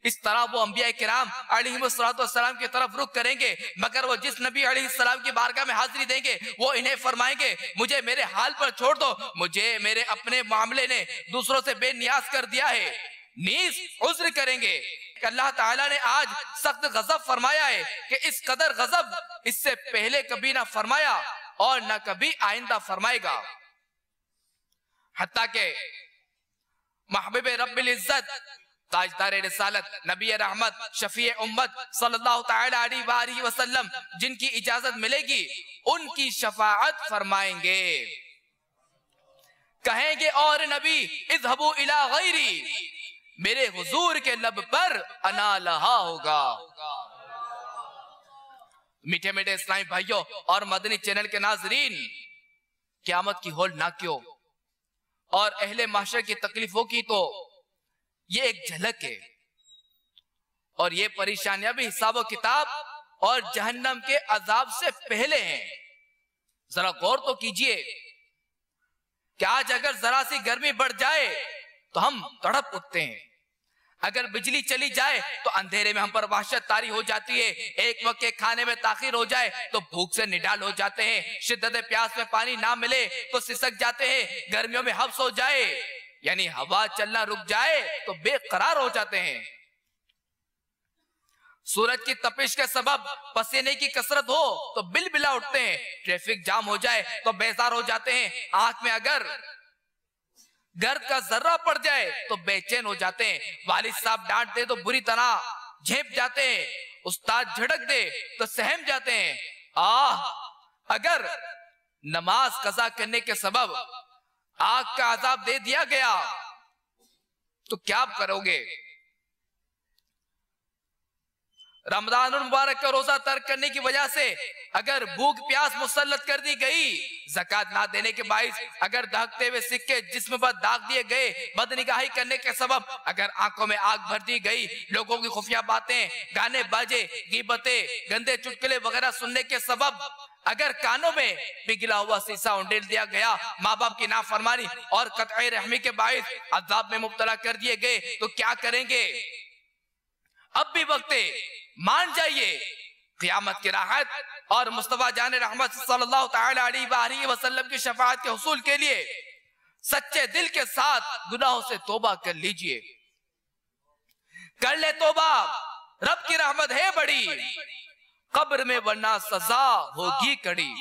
इस तरह वो अंबिया किराम अलैहिस्सलाम की तरफ रुख करेंगे, मगर वो जिस नबी अलैहिस्सलाम की बारगाह में हाजिरी देंगे वो इन्हें फरमाएंगे, मुझे मेरे हाल पर छोड़ दो, मुझे मेरे अपने मामले ने दूसरों से बेनियाज कर दिया है। नीज उज्र करेंगे कि अल्लाह ताला ने आज सख्त गजब फरमाया है कि इस कदर गजब इससे पहले कभी ना फरमाया और ना कभी आइंदा फरमाएगा। हत्ता के महबूब रब्बिल इज्जत ताजदार रिसालत नबी रहमत शफी उम्मत सल्लल्लाहु अलैहि वसल्लम जिनकी इजाजत मिलेगी उनकी शफाअत फरमाएंगे। कहेंगे और नबी इज़हबू इला गैरी, मेरे हुजूर के लब पर अना लहा होगा। मीठे मीठे इस्लामी भाइयों और मदनी चैनल के नाजरीन, क़यामत की होल ना क्यों और अहले माशर की तकलीफों की तो ये एक झलक है, और ये परेशानियां भी हिसाब किताब और जहन्नम के अजाब से पहले हैं। जरा गौर तो कीजिए कि आज अगर जरा सी गर्मी बढ़ जाए तो हम तड़प उठते हैं, अगर बिजली चली जाए तो अंधेरे में हम पर वहशत तारी हो जाती है, एक वक्त के खाने में ताखीर हो जाए तो भूख से निडाल हो जाते हैं, शिद्दत प्यास में पानी ना मिले तो सिसक जाते हैं, गर्मियों में हब्स हो जाए यानी हवा चलना रुक जाए तो बेकरार हो जाते हैं, सूरज की तपिश के सबब पसीने की कसरत हो तो बिलबिला उठते हैं, ट्रैफिक जाम हो जाए तो बेजार हो जाते हैं, आंख में अगर गर्द का जर्रा पड़ जाए तो बेचैन हो जाते हैं, वालिद साहब डांट दे तो बुरी तरह झेप जाते हैं, उस्ताद झड़क दे तो सहम जाते हैं। अगर नमाज कज़ा करने के सबब आग का अजाब दे दिया गया तो क्या करोगे? रमजान मुबारक का रोजा तर्क करने की वजह से अगर भूख प्यास मुसल्लत कर दी गई, ज़कात ना देने के बाइस अगर दहकते हुए सिक्के जिस्म पर दाग दिए गए, बदनिगाही करने के सबब अगर आंखों में आग भर दी गई, लोगों की खुफिया बातें, गाने बाजे, गीबतें, गंदे चुटकुले वगैरह सुनने के सबब अगर कानों में पिघला हुआ शीशा उंडेल दिया गया, माँ बाप की नाफरमानी और कतई रहमी के बाइस अजाब में मुब्तला कर दिए गए तो क्या करेंगे? अब भी वक्त है, मान जाइए, क़यामत की राहत और मुस्तफा जान रहमत सल्लल्लाहु अलैहि वसल्लम की शफाअत के हुसूल के लिए सच्चे दिल के साथ गुनाहों से तौबा कर लीजिए। कर ले तौबा, रब की रहमत है बड़ी, कब्र में वरना सजा होगी कड़ी।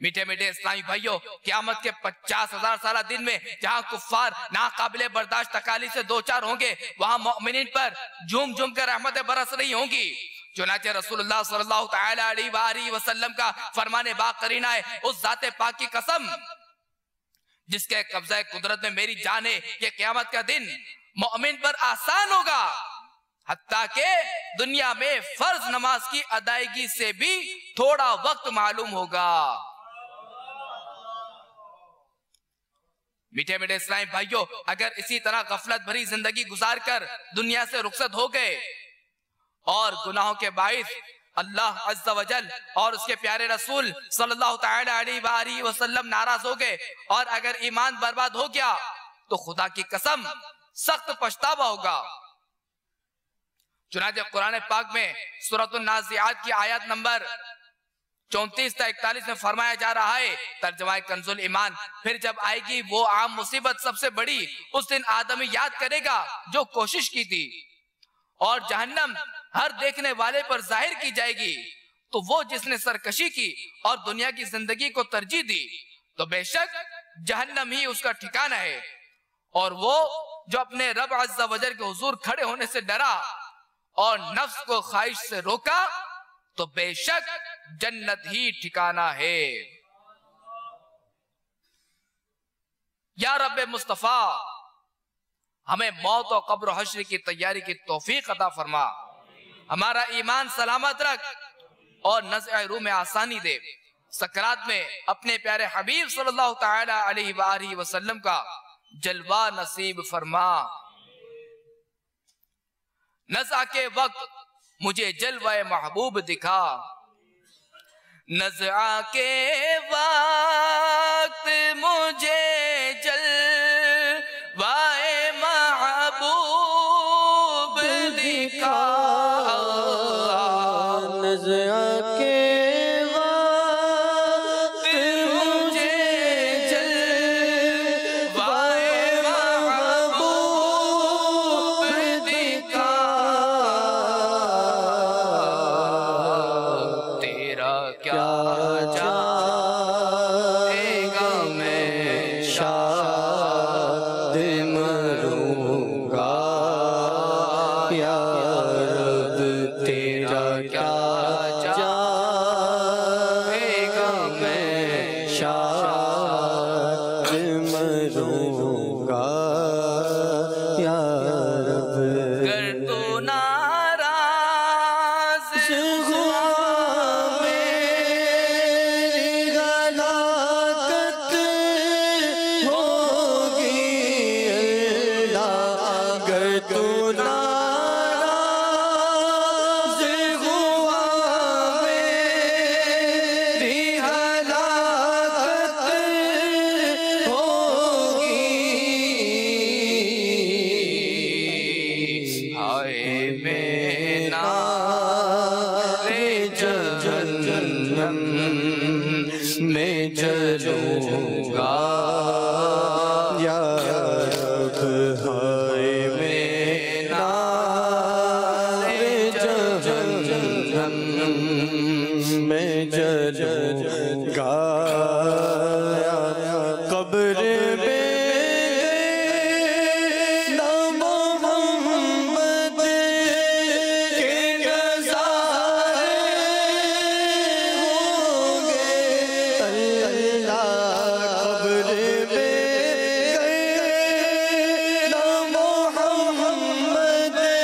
मीठे मीठे इस्लामी भाइयों, क़यामत के 50,000 साल दिन में जहां कुफ्फार नाकाबिले बर्दाश्त तकालीफ से दो चार होंगे, वहां मोमिनीन पर झूम झूम कर रहमतें बरस रही होंगी। चुनाचे रसूलुल्लाह सल्लल्लाहु तआला अलैहि वसल्लम का फरमाने बाकरीना है, उस जाते पाक की कसम जिसके कब्जा कुदरत में मेरी जान है, कि क़यामत का दिन मोमिन पर आसान होगा, हत्ता के दुनिया में फर्ज नमाज की अदायगी से भी थोड़ा वक्त मालूम होगा। मीठे मीठे इस्लामी भाइयों, अगर इसी तरह गफलत भरी जिंदगी गुजार कर दुनिया से रुखसत हो गए और गुनाहों के बाइस अल्लाह अज़्ज़ा वजल और उसके प्यारे रसूल सल्लल्लाहु तआला अलैहि वसल्लम नाराज हो गए और अगर ईमान बर्बाद हो गया तो खुदा की कसम सख्त पछतावा होगा। चुनांचे कुरान पाक में सूरतुन नाज़ियात की आयत नंबर 34 से 41 में फरमाया जा रहा है, तर्जुमा कंजुल ईमान, फिर जब आएगी वो आम मुसीबत सबसे बड़ी, उस दिन आदमी याद करेगा जो कोशिश की थी, और जहन्नम हर देखने वाले पर जाहिर की जाएगी, तो वो जिसने सरकशी की और दुनिया की जिंदगी को तरजीह दी, तो बेशक जहन्नम ही उसका ठिकाना है। और वो जो अपने रब अज़्ज़ा वजल के हुजूर खड़े होने से डरा और नफ्स को ख्वाहिश से रोका, तो बेशक जन्नत ही ठिकाना है। या रब्बे मुस्तफा, हमें मौत और कब्र हश्र की तैयारी की तौफीक अता फरमा, हमारा ईमान सलामत रख और नज़्अ रूह में आसानी दे। सकरात में अपने प्यारे हबीब सल्लल्लाहु तआला अलैहि वसल्लम का जलवा नसीब फरमा। नज़्अ के वक्त मुझे जलवाए महबूब दिखा, नज़्अ के वक्त मुझे जलवाए महबूब दिखा, नज़्अ के वक्त मुझे जलवाए महबूब दिखा, तेरा क्या जाएगा मैं शाद मरूंगा, या रब तेरा क्या जाएगा मैं शाद मरूंगा, या रब कर तू नाराज हुआ मेरी हलाकत होगी अल्लाह, अगर तू नाराज हुआ मेरी हलाकत होगी। हाय मैं नारे जहन्नम में जलूंगा, या रब हाय मैं नारे जहन्नम में जलूंगा, कब्र में ना मोहम्मद के नज़ारे होंगे अल्लाह, कब्र में ना मोहम्मद के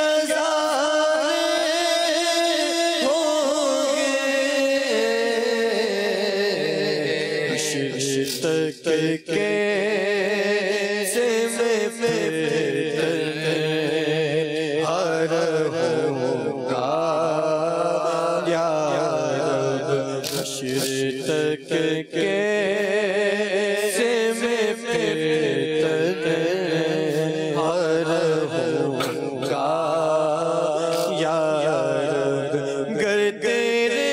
नज़ारे होंगे। तक के से में फिर हर होगा, या रब हश्र तक के से में फिर हर होगा, या रब गर तेरे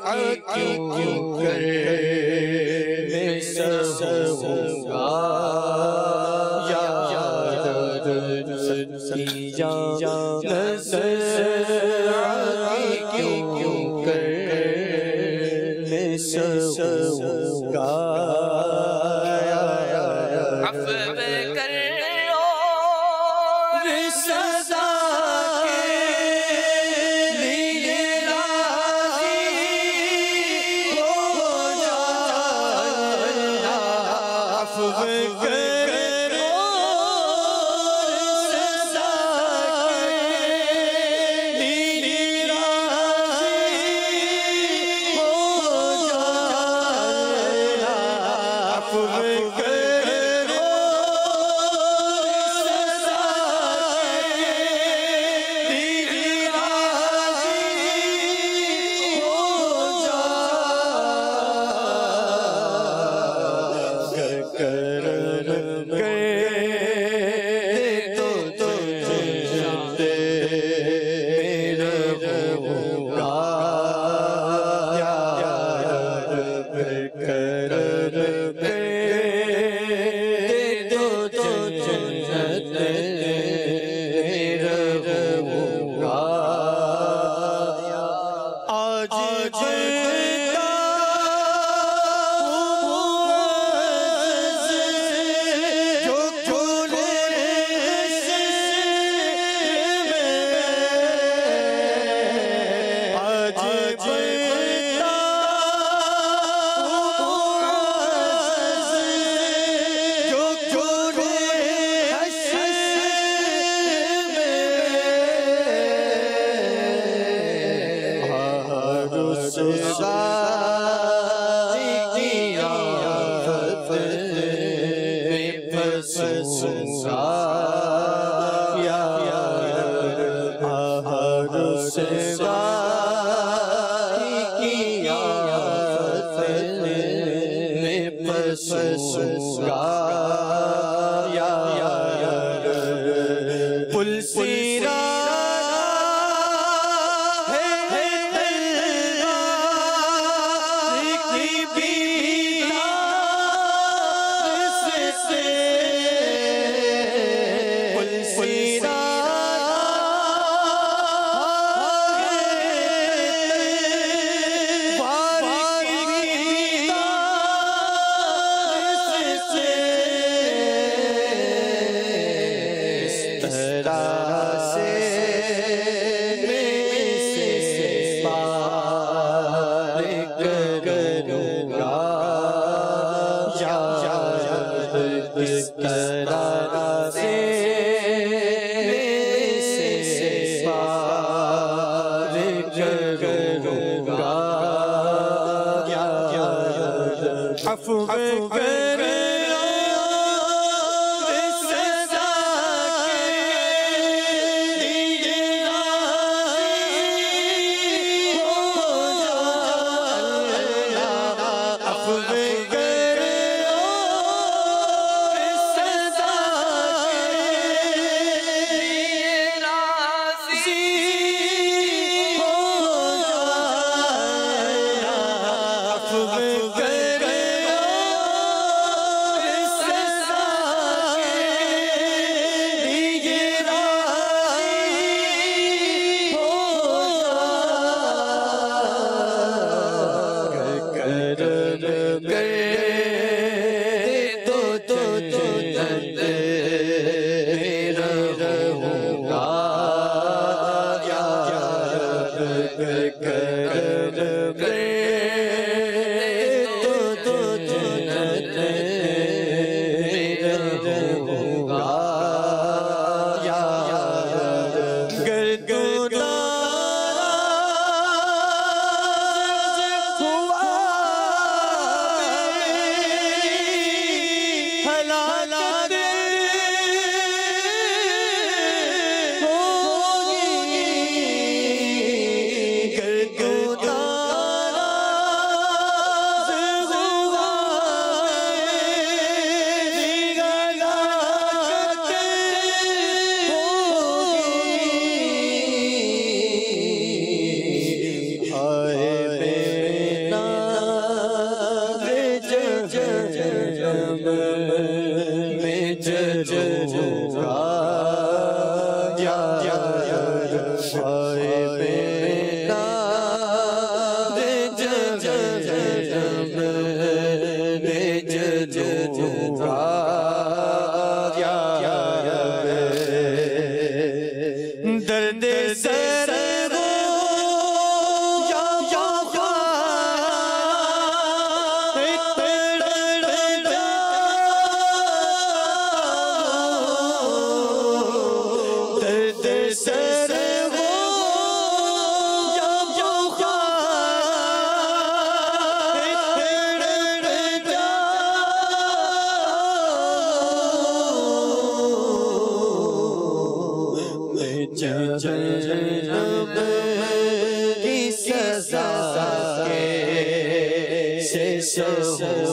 क्यों कर सहूंगा यार सच्ची जान क्यों कर सहूंगा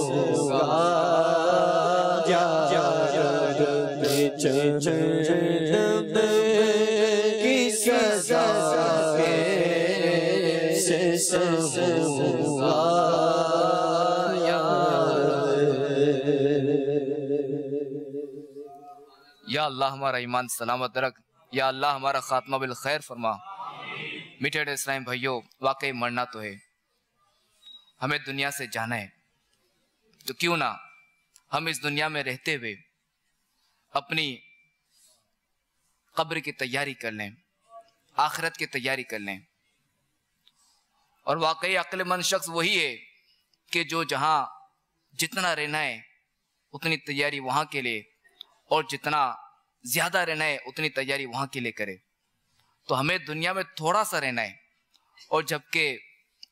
होगा की सजा कैसे होगा या अल्लाह हमारा ईमान सलामत रख, या अल्लाह हमारा खात्मा बिल खैर फरमा। मीठे इस्लाम भाइयों, वाकई मरना तो है, हमें दुनिया से जाना है, तो क्यों ना हम इस दुनिया में रहते हुए अपनी कब्र की तैयारी कर लें, आखिरत की तैयारी कर लें। और वाकई अक्लमंद शख्स वही है कि जो जहां जितना रहना है उतनी तैयारी वहां के लिए, और जितना ज्यादा रहना है उतनी तैयारी वहां के लिए करे। तो हमें दुनिया में थोड़ा सा रहना है, और जबकि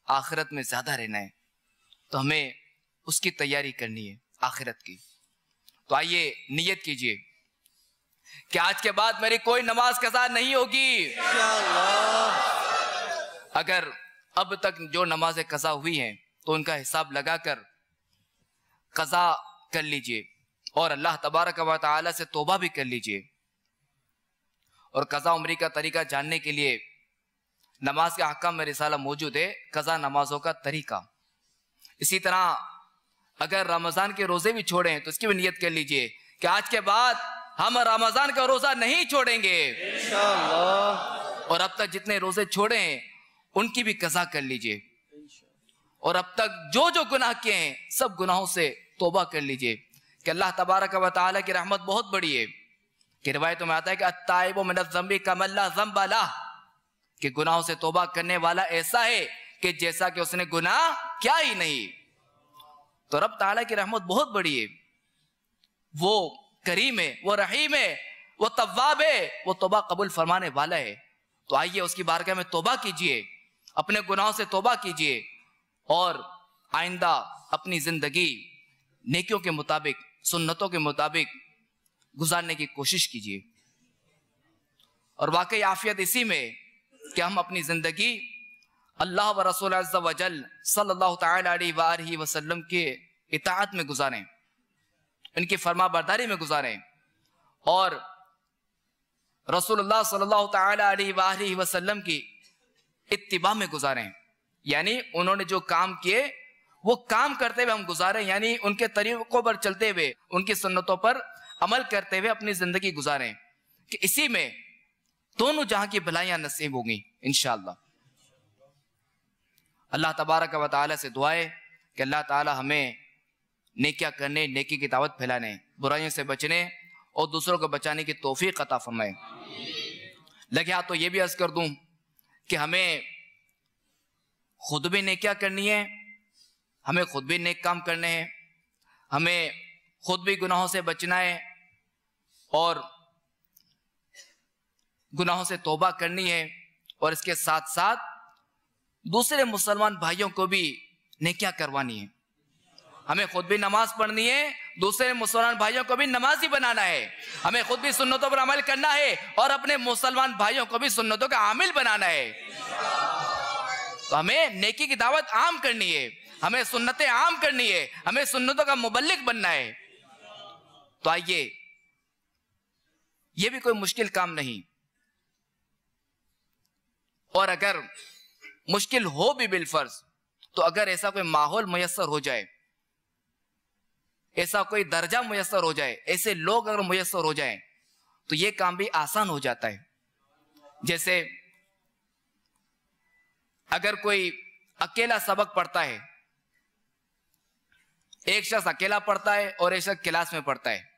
आखिरत में ज्यादा रहना है, तो हमें उसकी तैयारी करनी है आखिरत की। तो आइए नियत कीजिए कि आज के बाद मेरी कोई नमाज कज़ा नहीं होगी। अगर अब तक जो नमाजें कज़ा हुई हैं तो उनका हिसाब लगाकर कज़ा कर लीजिए, और अल्लाह तबारक व तआला से तौबा भी कर लीजिए। और कज़ा उम्री का तरीका जानने के लिए नमाज के अहकाम में रिसाला मौजूद है, कज़ा नमाजों का तरीका। इसी तरह अगर रमजान के रोजे भी छोड़ें तो इसकी भी नियत कर लीजिए कि आज के बाद हम रमजान का रोजा नहीं छोड़ेंगे इंशाअल्लाह। और अब तक जितने रोजे छोड़े हैं उनकी भी कज़ा कर लीजिए, और अब तक जो जो गुनाह किए हैं सब गुनाहों से तौबा कर लीजिए कि अल्लाह तबारक व तआला की रहमत बहुत बड़ी है। कि रिवायतों में आता है कि अत्ताइबु मिनज़ ज़ंबि कमल्ला ज़ंब लह, कि गुनाहों से तौबा करने वाला ऐसा है कि जैसा कि उसने गुनाह क्या ही नहीं। तो रब ताला की रहमत बहुत बड़ी है, वो करीम है, वो रहीम है, वो तव्वाब है, वो तौबा कबूल फरमाने वाला है। तो आइए उसकी बारगाह में तौबा कीजिए, अपने गुनाहों से तौबा कीजिए, और आइंदा अपनी जिंदगी नेकियों के मुताबिक, सुन्नतों के मुताबिक गुजारने की कोशिश कीजिए। और वाकई आफियत इसी में कि हम अपनी जिंदगी अल्लाह व रसूल अज़्ज़ा व जल सल्लल्लाहु तआला अलैहि वसल्लम के इताअत में गुजारें, इनकी फरमाबरदारी में गुजारें, और रसूलुल्लाह सल्लल्लाहु तआला अलैहि वसल्लम की इत्तिबा में गुजारें। यानी उन्होंने जो काम किए वो काम करते हुए हम गुजारें, यानी उनके तरीकों पर चलते हुए, उनकी सुन्नतों पर अमल करते हुए अपनी जिंदगी गुजारें, कि इसी में दोनों जहां की भलाइयां नसीब होंगी इंशाअल्लाह। अल्लाह तबारक व तआला से दुआ है कि अल्लाह ताला हमें नेकियां करने, नेकी की दावत फैलाने, बुराइयों से बचने और दूसरों को बचाने की तौफीक अता फरमाए। लगे हाथ तो ये भी अर्ज कर दूं कि हमें खुद भी नेकियां करनी है, हमें खुद भी नेक काम करने हैं, हमें खुद भी गुनाहों से बचना है, और गुनाहों से तौबा करनी है, और इसके साथ साथ दूसरे मुसलमान भाइयों को भी नेकियां करवानी है। हमें खुद भी नमाज पढ़नी है, दूसरे मुसलमान भाइयों को भी नमाजी बनाना है, हमें खुद भी सुन्नतों पर अमल करना है, और अपने मुसलमान भाइयों को भी सुन्नतों का आमिल बनाना है। तो हमें नेकी की दावत आम करनी है, हमें सुन्नतें आम करनी है, हमें सुन्नतों का मुबल्लिग बनना है। तो आइए, यह भी कोई मुश्किल काम नहीं, और अगर मुश्किल हो भी बिलफर्ज, तो अगर ऐसा कोई माहौल मुयस्सर हो जाए, ऐसा कोई दर्जा मुयस्सर हो जाए, ऐसे लोग अगर मुयस्सर हो जाए, तो यह काम भी आसान हो जाता है। जैसे अगर कोई अकेला सबक पढ़ता है, एक शख्स अकेला पढ़ता है और एक शख्स क्लास में पढ़ता है,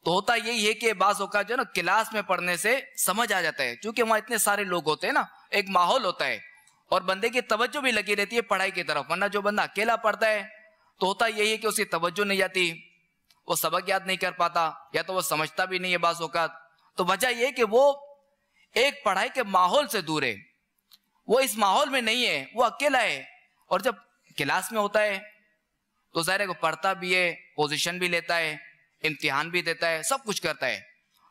तो होता यही है कि बाज़ औक़ात जो ना क्लास में पढ़ने से समझ आ जाता है, क्योंकि वहां इतने सारे लोग होते हैं ना, एक माहौल होता है, और बंदे की तवज्जो भी लगी रहती है पढ़ाई की तरफ। वरना जो बंदा अकेला पढ़ता है तो होता यही है कि उसकी तवज्जो नहीं जाती, वो सबक याद नहीं कर पाता, या तो वो समझता भी नहीं है बाज़ औक़ात। तो वजह यह है कि वो एक पढ़ाई के माहौल से दूर है, वो इस माहौल में नहीं है, वो अकेला है। और जब क्लास में होता है तो ज़ाहिर है वो पढ़ता भी है, पोजीशन भी लेता है, इम्तिहान भी देता है, सब कुछ करता है।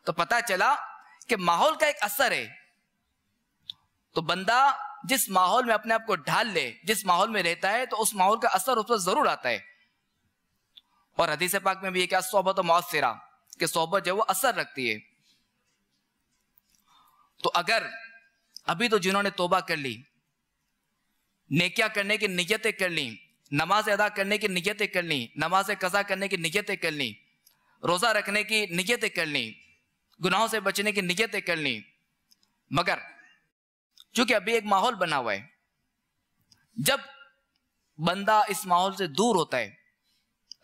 तो पता चला कि माहौल का एक असर है। तो बंदा जिस माहौल में अपने आप को ढाल ले, जिस माहौल में रहता है, तो उस माहौल का असर उस पर जरूर आता है। और हदीस पाक में भी ये क्या सोहबत मुअस्सिरा, कि सोहबत जो वो असर रखती है। तो अगर अभी तो जिन्होंने तौबा कर ली, नेकियां करने की नियतें कर ली, नमाज अदा करने की नियतें कर ली, नमाज कज़ा करने की नियतें कर ली, रोजा रखने की नियतें कर ली, गुनाहों से बचने की नियतें कर ली, मगर चूंकि अभी एक माहौल बना हुआ है, जब बंदा इस माहौल से दूर होता है,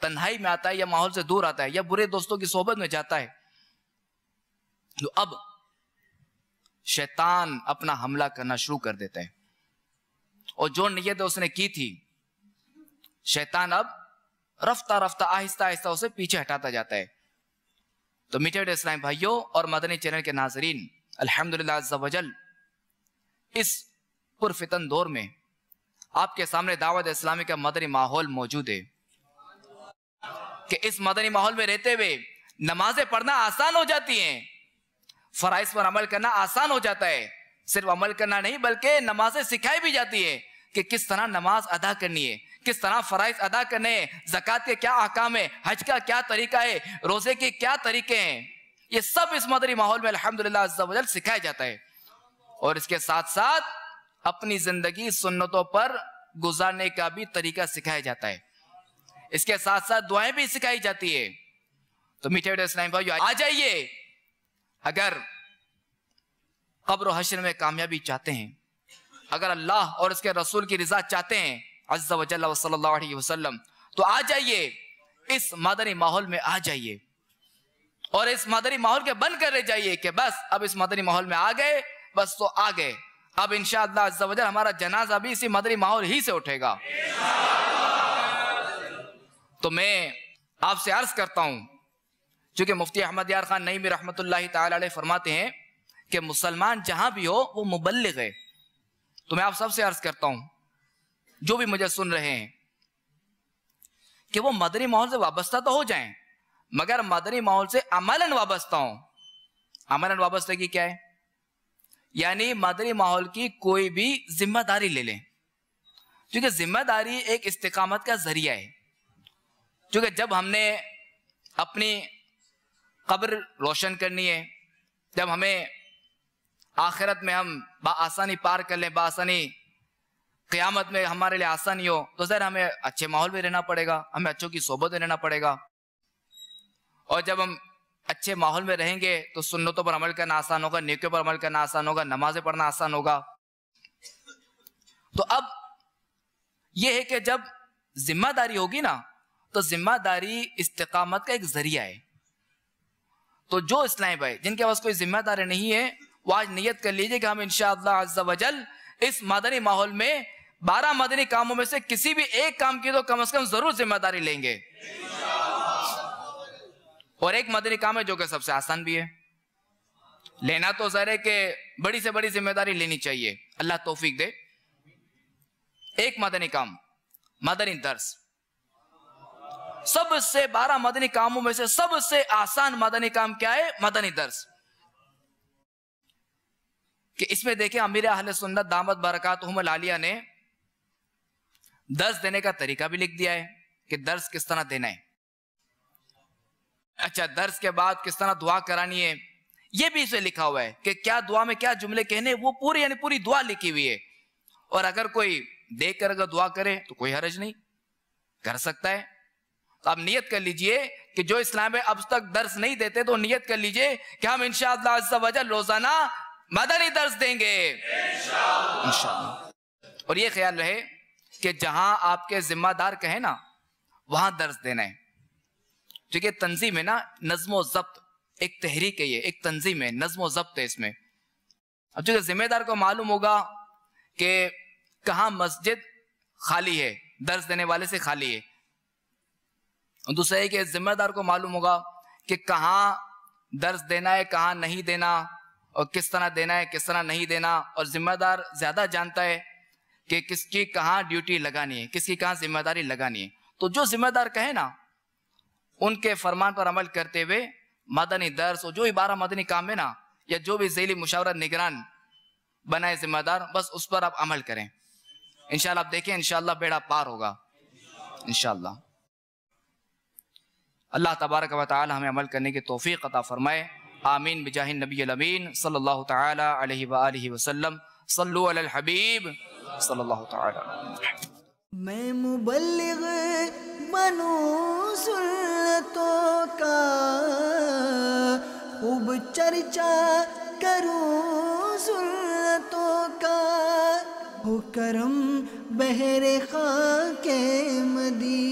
तन्हाई में आता है या माहौल से दूर आता है या बुरे दोस्तों की सोहबत में जाता है, तो अब शैतान अपना हमला करना शुरू कर देता है। और जो नियत उसने की थी, शैतान अब रफ्ता रफ्ता आहिस्ता आहिस्ता उसे पीछे हटाता जाता है। तो मीठे इस्लामी भाइयों और मदनी चैनल के नाजरीन, अल्हम्दुलिल्लाह अज़्ज़ा वजल इस पुरफितन दौर में आपके सामने दावत इस्लामी का मदनी माहौल मौजूद है कि इस मदनी माहौल में रहते हुए नमाजें पढ़ना आसान हो जाती हैं, फराइज पर अमल करना आसान हो जाता है। सिर्फ अमल करना नहीं बल्कि नमाजें सिखाई भी जाती है कि किस तरह नमाज अदा करनी है, किस तरह फराइज अदा करने हैं, ज़कात के क्या अहकाम है, हज का क्या तरीका है, रोजे के क्या तरीके हैं, ये सब इस मदनी माहौल में अल्हम्दुलिल्लाह अज़्ज़ा वजल सिखाया जाता है। और इसके साथ साथ अपनी जिंदगी सुन्नतों पर गुजारने का भी तरीका सिखाया जाता है। इसके साथ साथ दुआएं भी सिखाई जाती है। तो मीठे इस्लामी भाइयों, आ जाइए, अगर कब्र हश्र में कामयाबी चाहते हैं, अगर अल्लाह और उसके रसूल की रिजा चाहते हैं अज़्ज़ा व जल्ला व सल्लल्लाहु अलैहि वसल्लम, तो आ जाइए, इस मदनी माहौल में आ जाइए और इस मदनी माहौल के बंद कर रह जाइए कि बस अब इस मदनी माहौल में आ गए, बस तो आ गए। अब इंशाअल्लाह अज़्ज़ा व जल हमारा जनाजा भी इसी मदनी माहौल ही से उठेगा। तो मैं आपसे अर्ज करता हूं, चूंकि मुफ्ती अहमद यार खान नईमी रहमतुल्लाहि ताला अलैह फरमाते हैं कि मुसलमान जहां भी हो वो मुबल्लिग है। तो मैं आप सबसे अर्ज करता हूं, जो भी मुझे सुन रहे हैं, कि वो मदनी माहौल से वाबस्ता तो हो जाएं, मगर मदनी माहौल से अमलन वाबस्ता हो। अमलन वाबस्तगी क्या है? यानी मदनी माहौल की कोई भी जिम्मेदारी ले लें, क्योंकि जिम्मेदारी एक इस्तिकामत का जरिया है। क्योंकि जब हमने अपनी कब्र रोशन करनी है, जब हमें आखिरत में हम बाआसानी पार कर लें, बाआसानी क़यामत में हमारे लिए आसानी हो, तो ज़रा हमें अच्छे माहौल में रहना पड़ेगा, हमें अच्छों की सोबत में रहना पड़ेगा। और जब हम अच्छे माहौल में रहेंगे तो सुन्नतों पर अमल करना आसान होगा, नेकियों पर अमल करना आसान होगा, नमाजें पढ़ना आसान होगा। तो अब यह है कि जब जिम्मेदारी होगी ना, तो जिम्मेदारी इस्तिकामत का एक जरिया है। तो जो इस्लामी भाई जिनके पास कोई जिम्मेदारी नहीं है, वो आज नियत कर लीजिए कि हम इंशाअल्लाह अज़्ज़ा वजल इस मदनी माहौल में 12 मदनी कामों में से किसी भी एक काम की तो कम से कम जरूर जिम्मेदारी लेंगे। और एक मदनी काम है जो कि सबसे आसान भी है, लेना तो ज़ाहिर है कि बड़ी से बड़ी जिम्मेदारी लेनी चाहिए, अल्लाह तौफीक दे। एक मदनी काम, मदनी दर्स, सबसे 12 मदनी कामों में से सबसे आसान मदनी काम क्या है? मदनी दर्स। कि इसमें देखें अमीर अहले सुन्नत दामत बरकातुहुमुल आलिया ने दर्स देने का तरीका भी लिख दिया है कि दर्स किस तरह देना है। अच्छा, दर्स के बाद किस तरह दुआ करानी है, यह भी इसमें लिखा हुआ है कि क्या दुआ में क्या जुमले कहने, वो पूरी यानी पूरी दुआ लिखी हुई है। और अगर कोई देख कर अगर दुआ करे तो कोई हर्ज नहीं, कर सकता है। तो आप नियत कर लीजिए कि जो इस्लाम में अब तक दर्स नहीं देते, तो नियत कर लीजिए कि हम इंशाअल्लाह अज़्ज़ा वजल रोजाना मदनी दर्स देंगे इंशाअल्लाह। और ये ख्याल रहे कि जहां आपके जिम्मेदार कहे ना, वहां दर्स देना है। क्योंकि तंजीम है ना, नज्म ज़ब्त एक तहरीक है, ये एक तंजीम है, नज्म ज़ब्त है इसमें। अब चूंकि जिम्मेदार को मालूम होगा कि कहाँ मस्जिद खाली है, दर्स देने वाले से खाली है, और दूसरा है कि जिम्मेदार को मालूम होगा कि कहाँ दर्स देना है, कहाँ नहीं देना, और किस तरह देना है, किस तरह नहीं देना। और जिम्मेदार ज्यादा जानता है कि किसकी कहाँ ड्यूटी लगानी है, किसकी कहाँ जिम्मेदारी लगानी है। तो जो जिम्मेदार कहे ना, उनके फरमान पर अमल करते हुए मदनी दर्स और जो भी 12 मदनी काम है ना, या जो भी ज़ैली मुशावरत निगरान बनाए जिम्मेदार, बस उस पर आप अमल करें। इंशाल्लाह आप देखें, इंशाल्लाह बेड़ा पार होगा इंशाल्लाह। अल्लाह तबारक व तआला हमें अमल करने की तौफीक अता फरमाए। आमीन बिजाहि नबील अमीन सल्लल्लाहु तआला अलैहि व आलिहि वसल्लम। सल्लु अलल हबीब सल्लल्लाहु तआला। मैं मुबल्लिग बनूं सुन्नतों का, खूब चर्चा करूं सुन्नतों का, हो करम बहरे खाके मदीना।